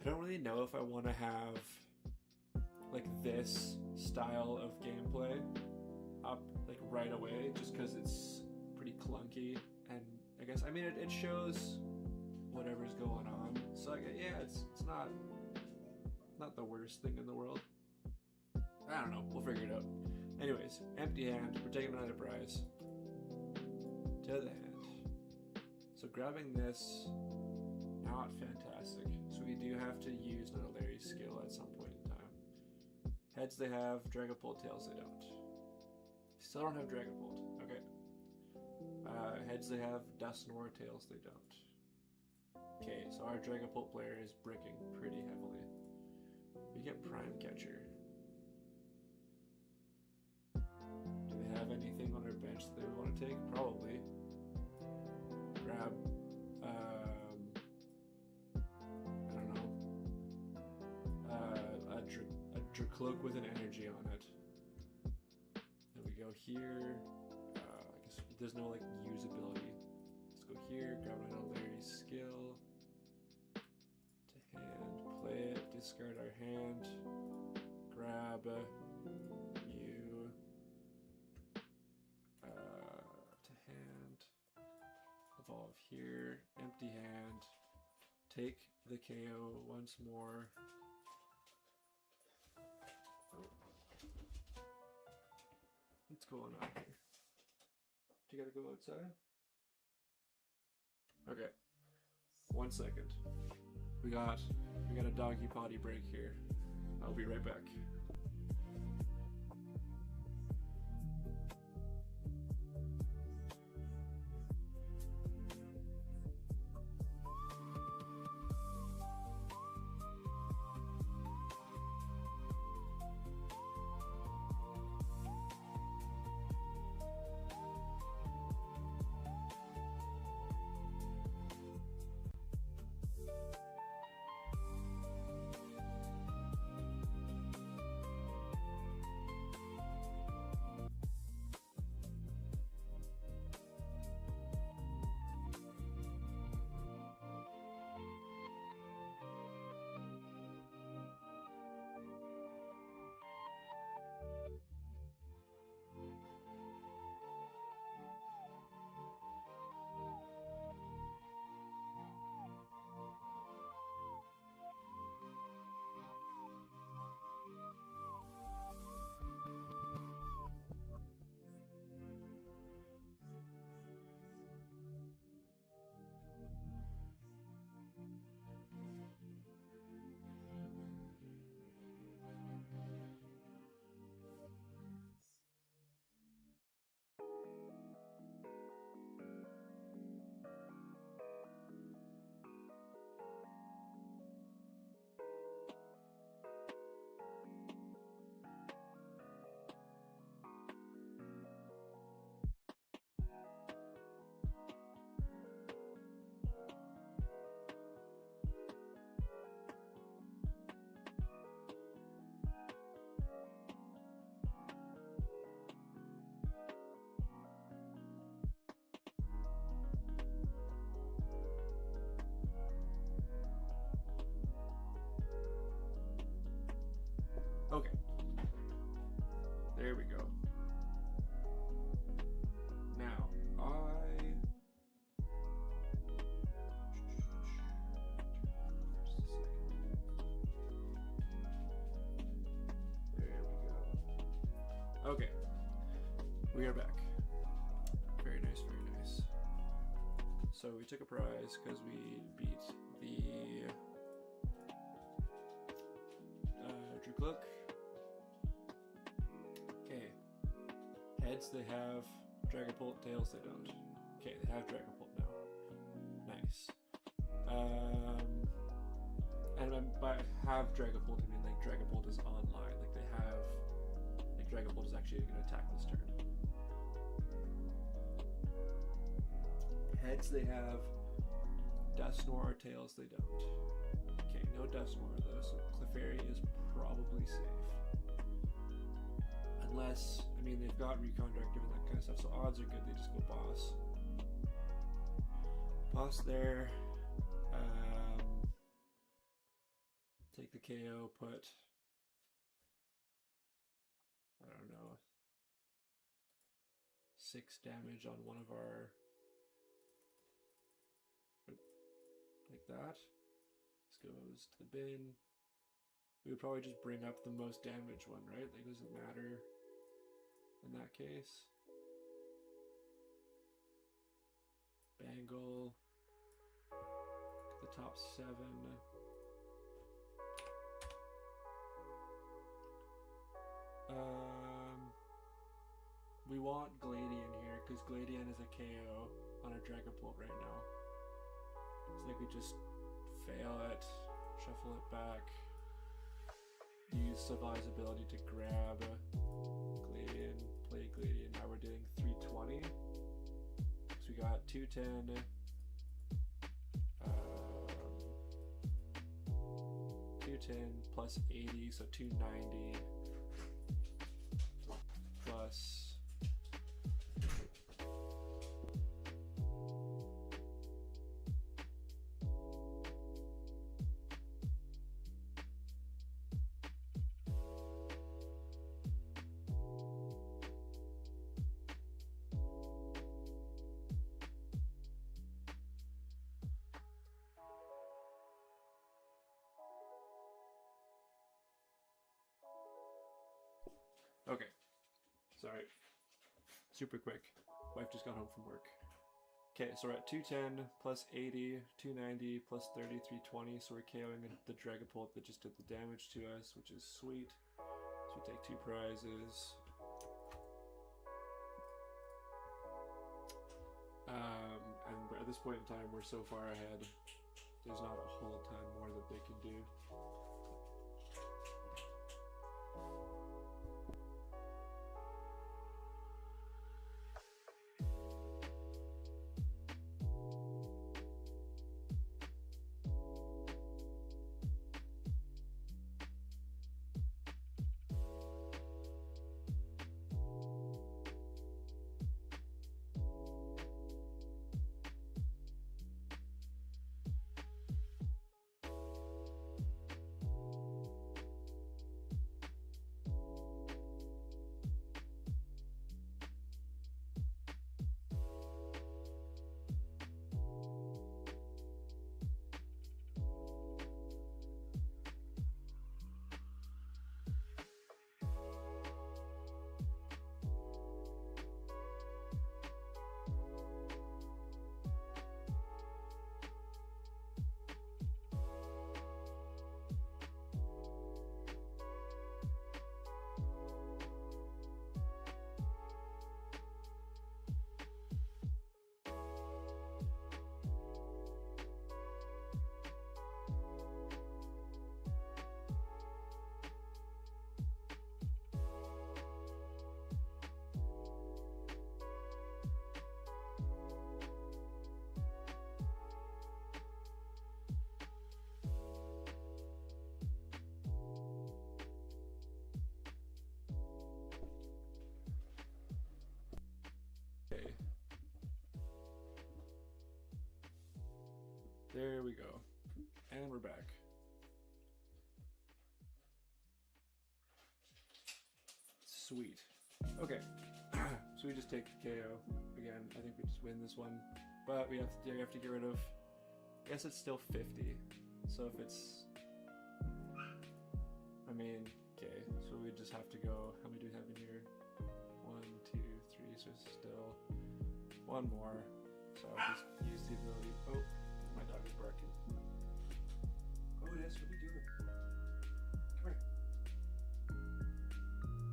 I don't really know if I want to have like this style of gameplay up like right away, just because it's pretty clunky, and I guess, I mean, it shows whatever's going on, so like, yeah, it's not the worst thing in the world. I don't know, we'll figure it out. Anyways, empty hand, we're taking another prize. To the hand. So grabbing this, not fantastic. So we do have to use another Larry's skill at some point in time. Heads they have, Dragapult, tails they don't. Still don't have Dragapult, okay. Heads they have, Dusknoir, tails they don't. Okay, so our Dragapult player is bricking pretty heavily. We get Prime Catcher. Do they have anything on our bench that they want to take? Probably. Grab, I don't know, a Dracloak with an energy on it. Then we go here. I guess there's no like usability. Let's go here, grab another Larry's skill. To hand, play it, discard our hand, grab you, to hand, evolve here, empty hand, take the KO once more, What's going on here? Do you gotta go outside? Okay. 1 second. We got a doggy potty break here. I'll be right back. Okay. There we go. Now, there we go. Okay. We are back. Very nice, very nice. So we took a prize because we beat the Druklook. Okay. Heads they have Dragapult, tails they don't. Okay, they have Dragapult now. Nice. And by have Dragapult, I mean like Dragapult is online. Like they have, like Dragapult is actually going to attack this turn. Heads they have Dusknoir, or tails they don't. Okay, no Dusknoir though, so Clefairy is probably safe. Unless, I mean, they've got Recon Directive and that kind of stuff, so odds are good they just go Boss. Boss there. Take the KO, put, I don't know, 6 damage on one of our, like that. This goes to the bin. We would probably just bring up the most damage one, right? Like, it doesn't matter in that case. Bangle. Get the top 7. We want Gladian here, because Gladian is a KO on our Dragapult right now. So like we just fail it, shuffle it back, use Savai's ability to grab Gladian, play Gladian. Now we're doing 320. So we got 210, 210 plus 80, so 290 plus. Okay, sorry. Super quick. Wife just got home from work. Okay, so we're at 210 plus 80, 290 plus 30, 320. So we're KOing the Dragapult that just did the damage to us, which is sweet. So we take 2 prizes. And at this point in time, we're so far ahead. There's not a whole ton more that they can do. There we go. And we're back. Sweet. Okay. So we just take the KO. Again, I think we just win this one. But we have to get rid of, I guess it's still 50. So if it's, I mean, okay. So we just have to go, how many do we have in here? 1, 2, 3, so it's still one more. So I'll just use the ability. Oh. My dog is barking. Otis, what are you doing? Come here.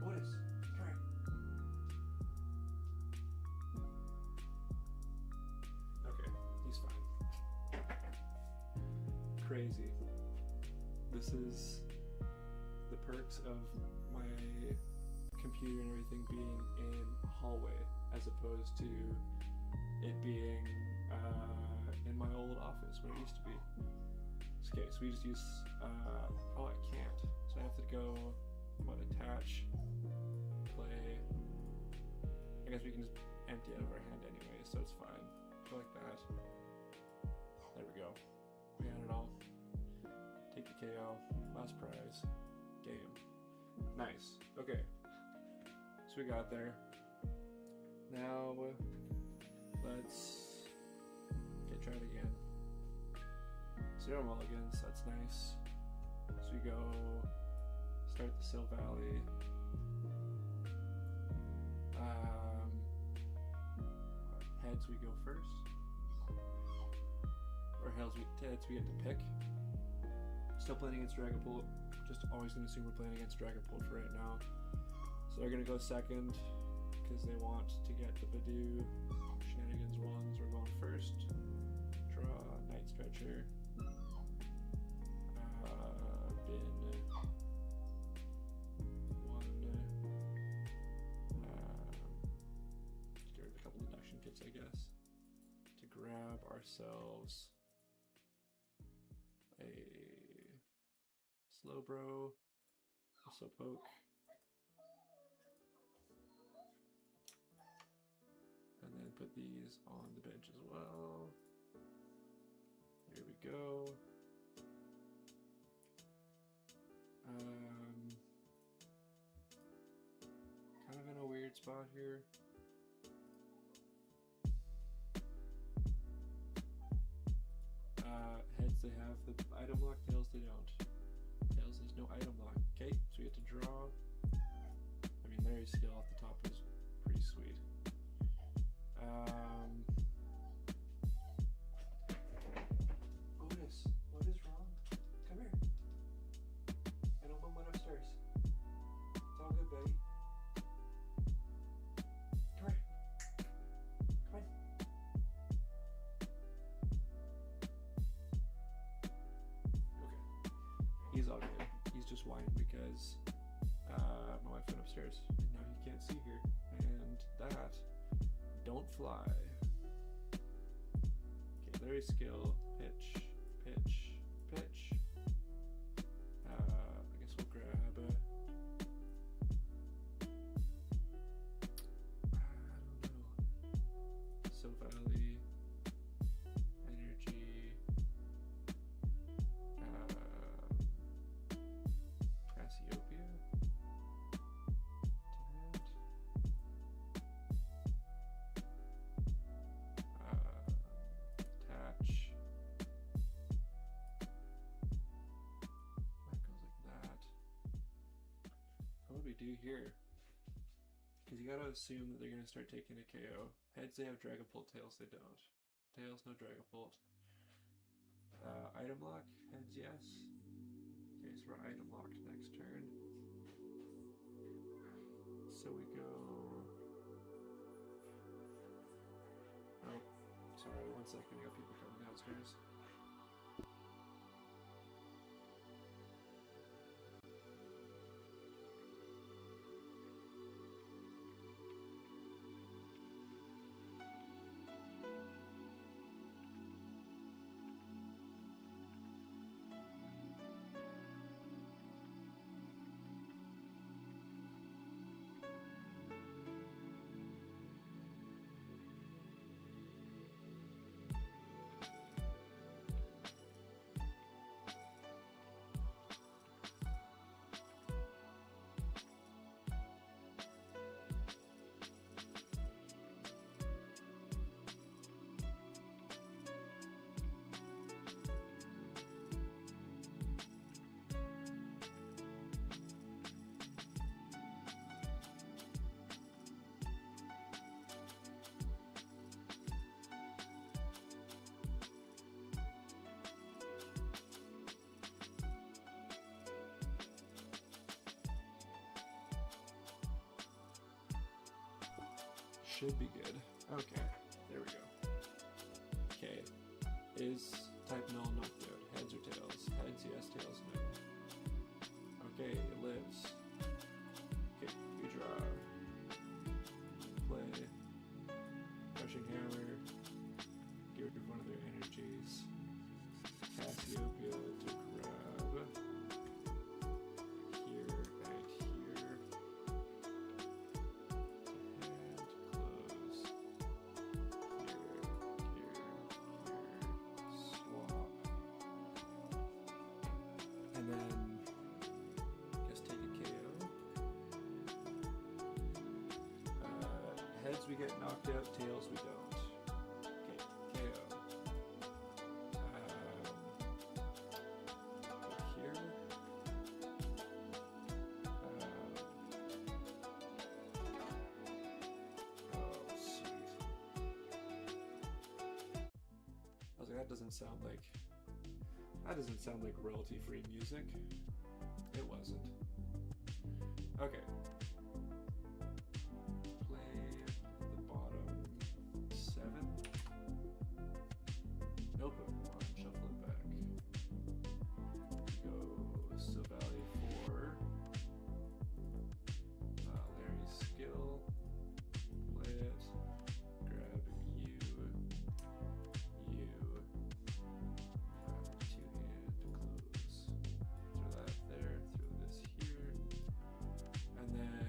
Otis, come here. Okay, he's fine. Crazy. This is the perks of my computer and everything being in a hallway as opposed to it being in my old office where it used to be. Okay, so we just use, oh, I can't. So I have to go, what, attach, play. I guess we can just empty out of our hand anyway, so it's fine. Go like that. There we go. We got it all. Take the KO, last prize, game. Nice, okay. So we got there. Now, let's try it again. 0 mulligans, that's nice. So we go start the Sill Valley. Heads we go first. Or heads we get to pick. Still playing against Dragapult. Just always gonna assume we're playing against Dragapult for right now. So they're gonna go second because they want to get the Badoo Shenanigans ones. We're going first. Draw, Night Stretcher, bin, one, get rid of a couple deduction kits, I guess, to grab ourselves a slowbro, a slowpoke, and then put these on the bench as well. Here we go. Kind of in a weird spot here. Heads they have the item lock, tails they don't. Tails there's no item lock. Okay, so we have to draw. I mean, Mary's skill off the top is pretty sweet. Otis, what is wrong? Come here. I don't want one upstairs. It's all good, buddy. Come here. Come on. Okay. He's all good. He's just whining because my wife went upstairs and now he can't see her. And that don't fly. Okay, Larry skill, pitch, pitch, pitch. I guess we'll grab I don't know. So Valley, energy, Cassiopeia. Attach. That goes like that. What would we do here? Because you gotta assume that they're gonna start taking a KO. Heads, they have Dragapult. Tails, they don't. Tails, no Dragapult. Item lock. Heads, yes. Okay, so we're item locked next turn. So we go. Oh, sorry, 1 second. I got people coming downstairs. Should be good. Okay, there we go. Okay, is type null knocked out? Heads or tails? Heads, yes. Tails, no. Okay, it lives. Okay, you draw. Play. Crushing hammer. Get rid of one of their energies. Cassiopeia to grab. Here and here. And then just take a KO. Heads we get knocked out, tails we don't. Okay, KO. Here. Oh, sweet. I was like, that doesn't sound like royalty-free music. It wasn't. Okay. Play the bottom 7. No Pokemon. Shuffle it back. Go Still Valley 4. Larry's skill. Play it. Grab you. Two-hand close. Throw that there. Throw this here. And then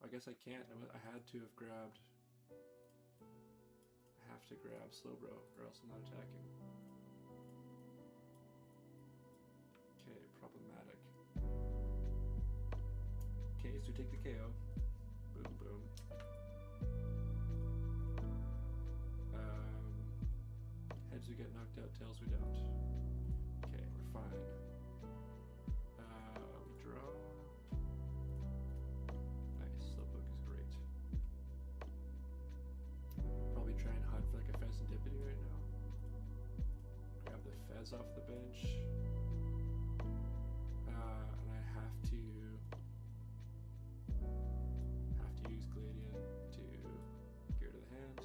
I guess I can't. I had to have grabbed. I have to grab slowbro or else I'm not attacking. Okay, problematic. Okay, so we take the KO. Boom, boom. Heads we get knocked out, tails we don't. Okay, we're fine. We draw. Nice, slowpoke is great. Probably try and hunt for like a Fezandipity right now. Grab the Fez off the bench. And I have to use Gladian to get rid of the hand.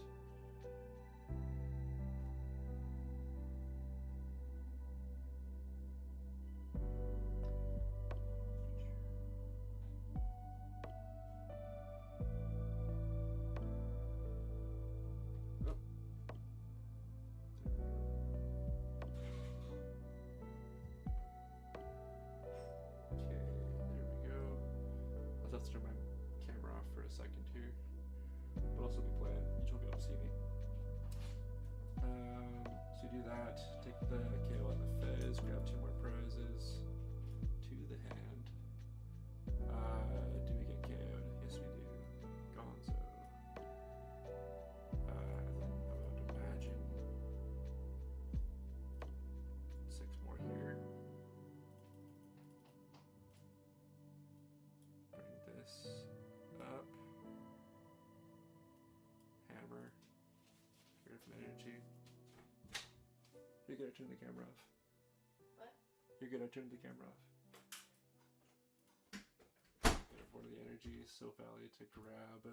Let's turn my camera off for a second here, but also be playing. You won't be able to see me. So you do that, take the KO on the Fez, grab 2 more prizes to the hand. Do we get KO'd? Yes, we do. Gonzo. And then I would imagine 6 more here. This up, hammer, get rid of energy. You're gonna turn the camera off. What? You're gonna turn the camera off. Get rid of one of the energy, so value to grab.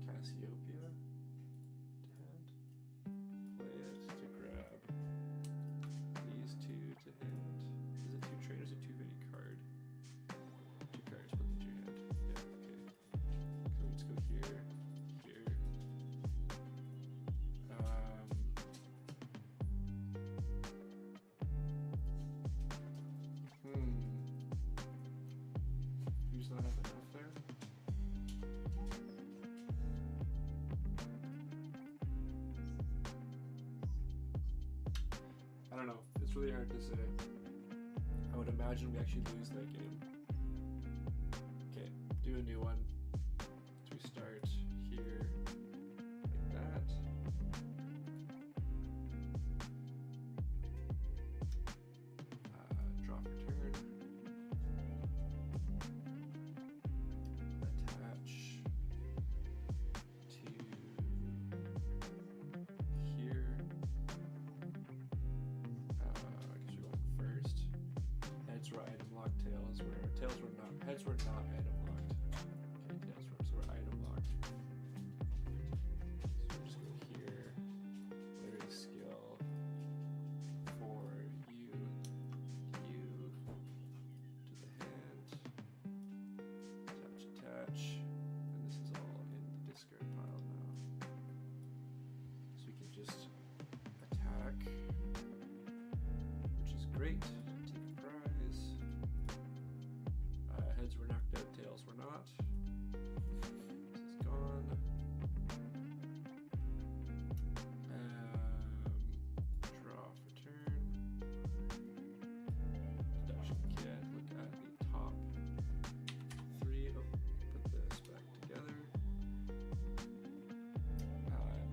Cassiopeia to hand. Play it to grab. These 2 to hand. Is it 2 trade or is it 2 of any card? 2 cards, put them to your hand. Yeah, okay. So we just go here, here. You just not have enough there? I don't know. It's really hard to say. I would imagine we actually lose that game. Okay, do a new one. So we start here, like that. Draw for turn. Attach to here. I guess we're going first. Heads were item locked, tails were not. Heads were not item locked. Okay, tails were, so we're item locked. So we'll just go here. Larry skill for you to the hand. Attach. And this is all in the discard pile now. So we can just attack. Which is great. Take a prize. Heads were knocked out, tails were not. This is gone. Draw for turn. Deduction kit. Look at the top 3. Oh, put this back together.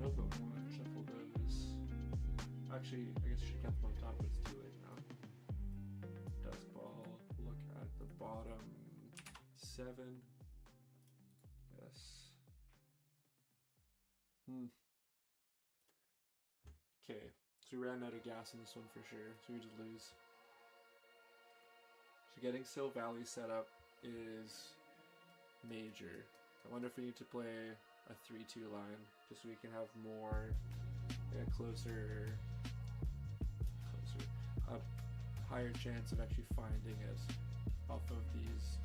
Nova 1. Shuffle those. Actually, I guess I should count them on top, but it's too late now. Dust ball. Look at the bottom 7. Yes. Okay, so we ran out of gas in this one for sure, so we just lose. So getting Sil Valley set up is major. I wonder if we need to play a 3-2 line, just so we can have more, closer, a higher chance of actually finding it off of these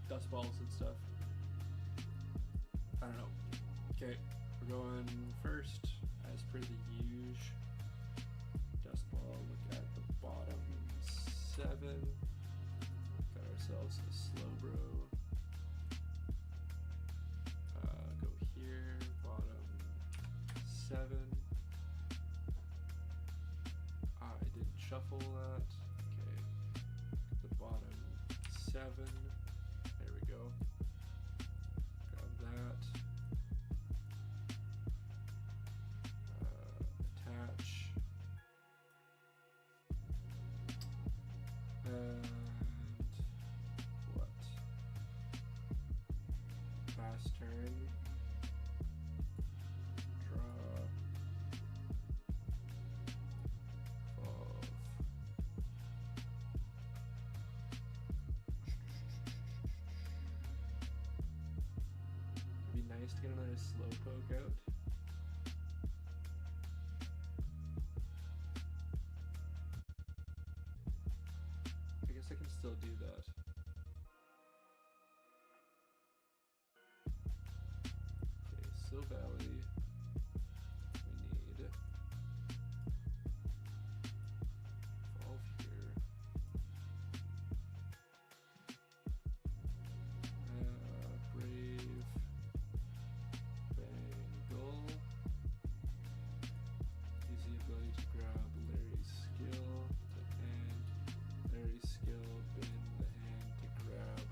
dust balls and stuff. I don't know. Okay, we're going first, as per the usual. Dust ball, look at the bottom 6. 7. Got ourselves a slowbro. Go here, bottom 7. I didn't shuffle that. Okay, the bottom 7. There we go. Grab that. Attach. And what? Pass turn. Draw. Evolve. It'd be nice to get another slowpoke out. I guess I can still do that. Okay, Sill Valley. We need evolve here. Brave Bengal. Use the ability to grab Larry's skill to hand. Larry's skill bin the hand to grab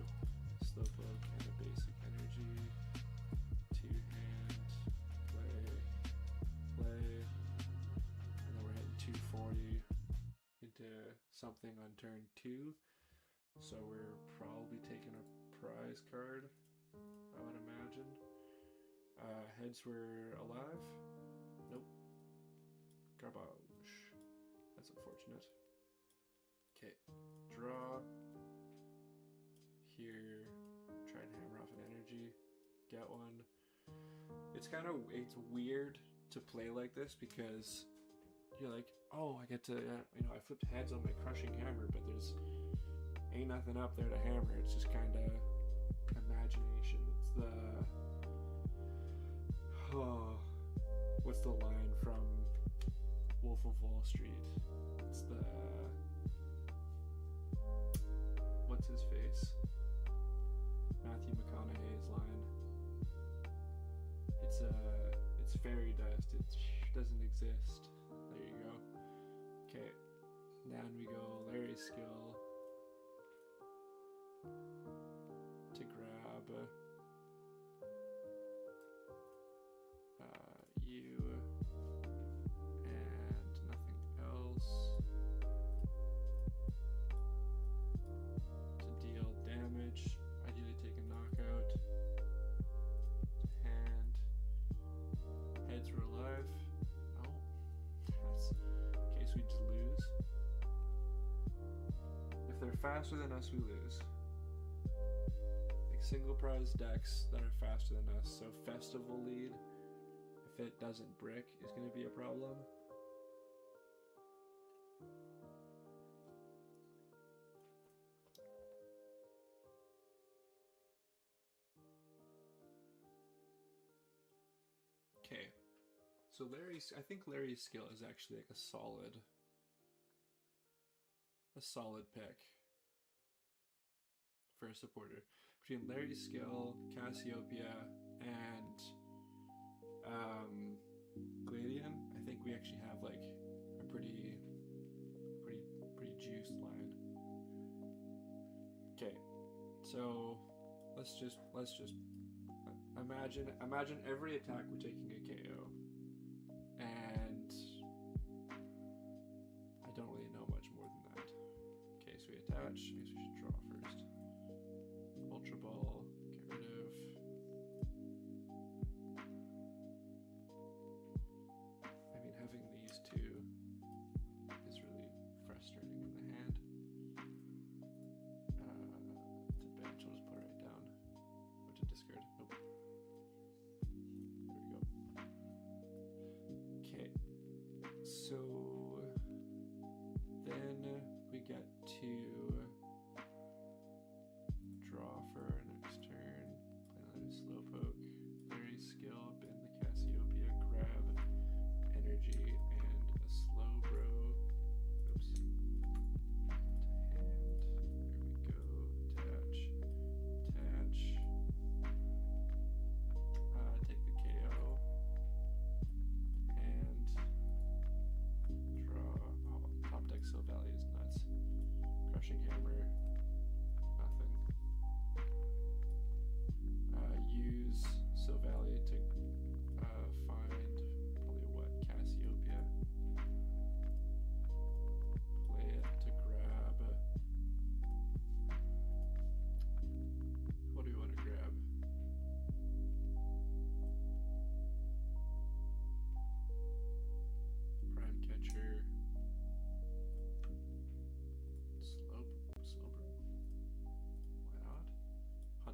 slowpoke and a basic energy. 2 hand, play, and then we're hitting 240 into something on turn 2. So we're probably taking a prize card, I would imagine. Heads were alive. Nope. Garbage. That's unfortunate. Okay, draw. Here, try and hammer off an energy. Get one. It's weird to play like this because you're like, oh, I get to, I flipped heads on my crushing hammer, but there's ain't nothing up there to hammer. It's just kind of imagination. It's the, what's the line from Wolf of Wall Street? It's the, what's his face? Matthew McConaughey's line. It's fairy dust. It doesn't exist. There you go. Okay, down we go. Larry's skill to grab you and nothing else to deal damage. Ideally take a knockout. To hand. Heads were alive. No. That's in case we just lose. If they're faster than us, we lose. Like single prize decks that are faster than us. So festival lead, if it doesn't brick, is going to be a problem. Okay, so I think Larry's skill is actually like a solid pick for a supporter. Between Larry's skill, Cassiopeia, and Gladian, I think we actually have like a pretty juiced line. Okay, so let's just imagine every attack we're taking a KO, and I don't really know much more than that. Okay, so we attach. I guess we should draw first. Ultra Ball, get rid of. I mean, having these two is really frustrating in the hand. To bench, I'll just put it right down. Or to discard. Nope. There we go. Okay. So then we get to draw for our next turn. Play another slowpoke. Larry's skill, bin the Cassiopeia, grab energy and a slowbro. Oops. To hand.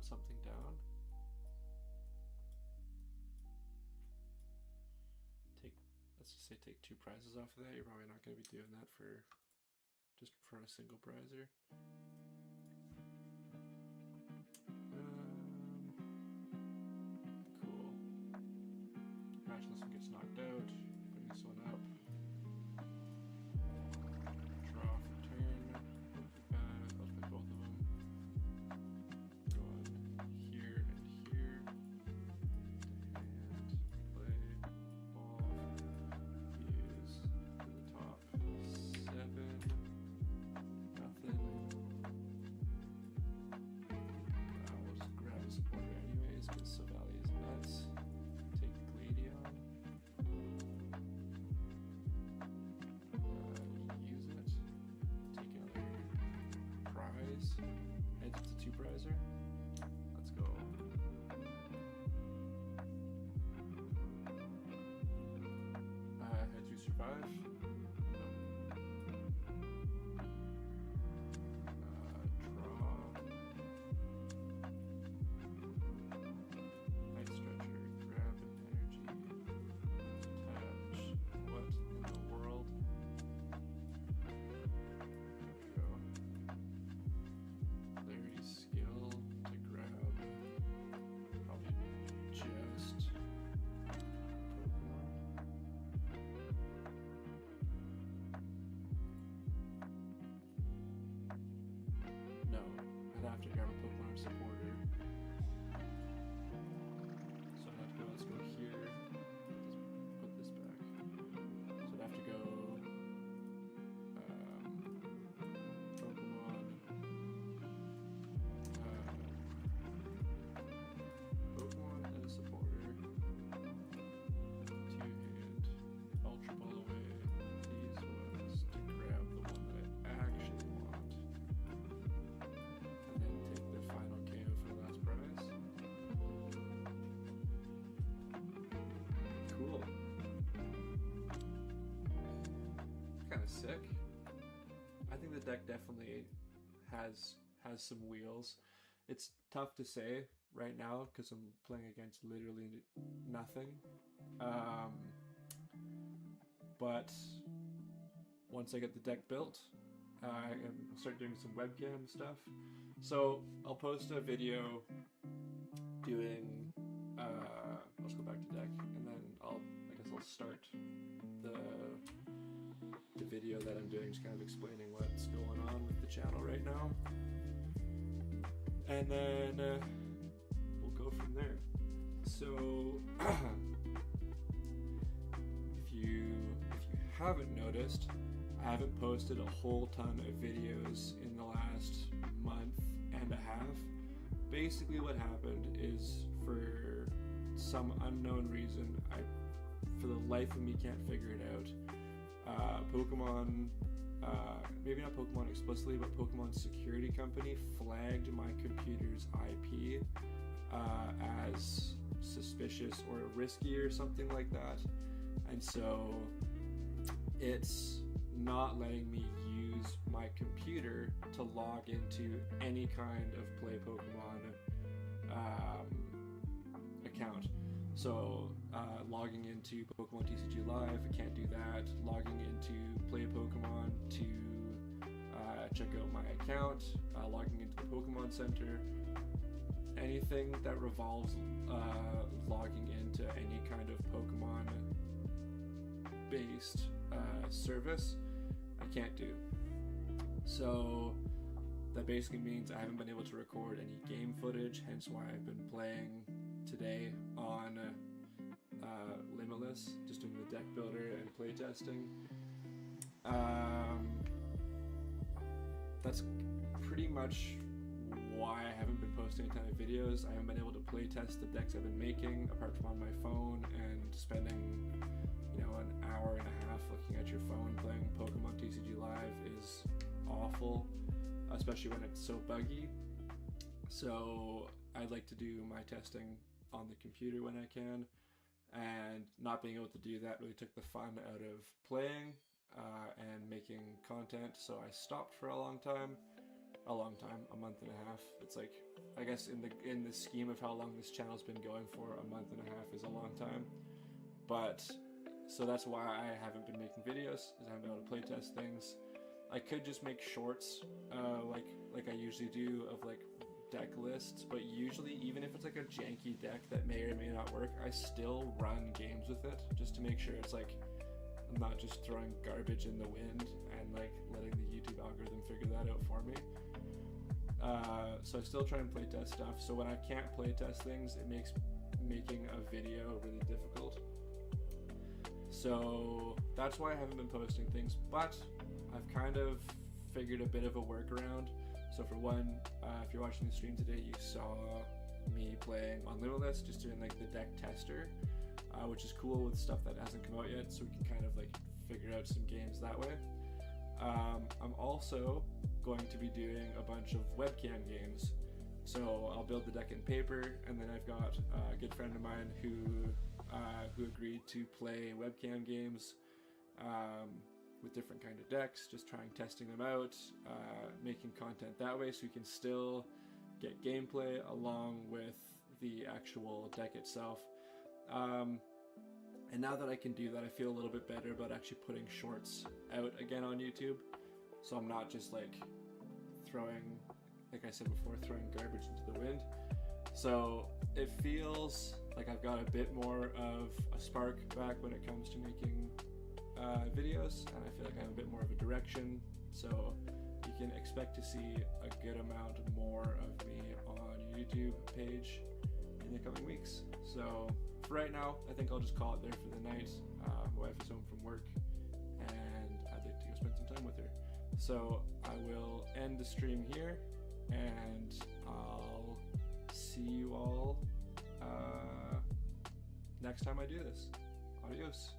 something down. Let's just say take 2 prizes off of that. You're probably not going to be doing that for just for a single prizer. Cool. Imagine this one gets knocked out. Bring this one up. Draw for turn. Let's play both of them. Go on here and here. And play ball. Use to the top. 7. Nothing. We'll just grab a supporter anyways, because Savali is nuts. Take Gladion. Use it. Take another prize. Head to 2 prizer. Let's go. Head to survive. Draw. Night stretcher. Grab an energy. Attach. What in the world? There we go. Clarity skill to grab. Probably just Pokemon. No, I'd have to grab a Pokemon supporter. So I'd have to go, let's go here. Put this back. So I'd have to go Pokemon. Pokemon and a supporter. 2-hand. Ultra Ball away. These ones to grab the one that I actually want. And then take the final KO for the last prize. Cool. Kind of sick. I think the deck definitely has some wheels. It's tough to say right now because I'm playing against literally nothing. But once I get the deck built, I'll start doing some webcam stuff. So I'll post a video doing. Let's go back to deck, and then I guess I'll start the video that I'm doing, just kind of explaining what's going on with the channel right now, and then we'll go from there. So if you haven't noticed, I haven't posted a whole ton of videos in the last month and a half. Basically what happened is, for some unknown reason, I for the life of me can't figure it out, Pokemon, maybe not Pokemon explicitly, but Pokemon security company flagged my computer's IP as suspicious or risky or something like that, and so it's not letting me use my computer to log into any kind of Play Pokemon account. So logging into Pokemon TCG Live, I can't do that. Logging into Play Pokemon to check out my account, logging into the Pokemon Center, anything that revolves logging into any kind of Pokemon based service, I can't do. So that basically means I haven't been able to record any game footage, hence why I've been playing today on Limitless, just doing the deck builder and playtesting. That's pretty much why I haven't been posting a ton of videos. I haven't been able to playtest the decks I've been making, apart from on my phone, and spending an hour and a half looking at your phone playing Pokemon TCG Live is awful, especially when it's so buggy. So I'd like to do my testing on the computer when I can, and not being able to do that really took the fun out of playing and making content, so I stopped for a long time. a long time, a month and a half. It's like, I guess in the scheme of how long this channel's been going for, a month and a half is a long time. But so that's why I haven't been making videos, is I haven't been able to playtest things. I could just make shorts, like I usually do, of like deck lists, but usually even if it's like a janky deck that may or may not work, I still run games with it just to make sure it's like I'm not just throwing garbage in the wind and like letting the YouTube algorithm figure that out for me. So I still try and playtest stuff. So when I can't playtest things, it makes making a video really difficult. So that's why I haven't been posting things, but I've kind of figured a bit of a workaround. So for one, if you're watching the stream today, you saw me playing on Limitless, just doing like the deck tester, which is cool with stuff that hasn't come out yet, so we can kind of like figure out some games that way. I'm also going to be doing a bunch of webcam games. So I'll build the deck in paper, and then I've got a good friend of mine who agreed to play webcam games with different kind of decks, just trying testing them out, making content that way so you can still get gameplay along with the actual deck itself. And now that I can do that, I feel a little bit better about actually putting shorts out again on YouTube. So I'm not just like throwing, like I said before, throwing garbage into the wind. So it feels like I've got a bit more of a spark back when it comes to making videos, and I feel like I have a bit more of a direction. So you can expect to see a good amount more of me on YouTube page in the coming weeks. So for right now, I think I'll just call it there for the night. My wife is home from work, and I'd like to go spend some time with her. So I will end the stream here, and I'll see you all next time I do this. Adios.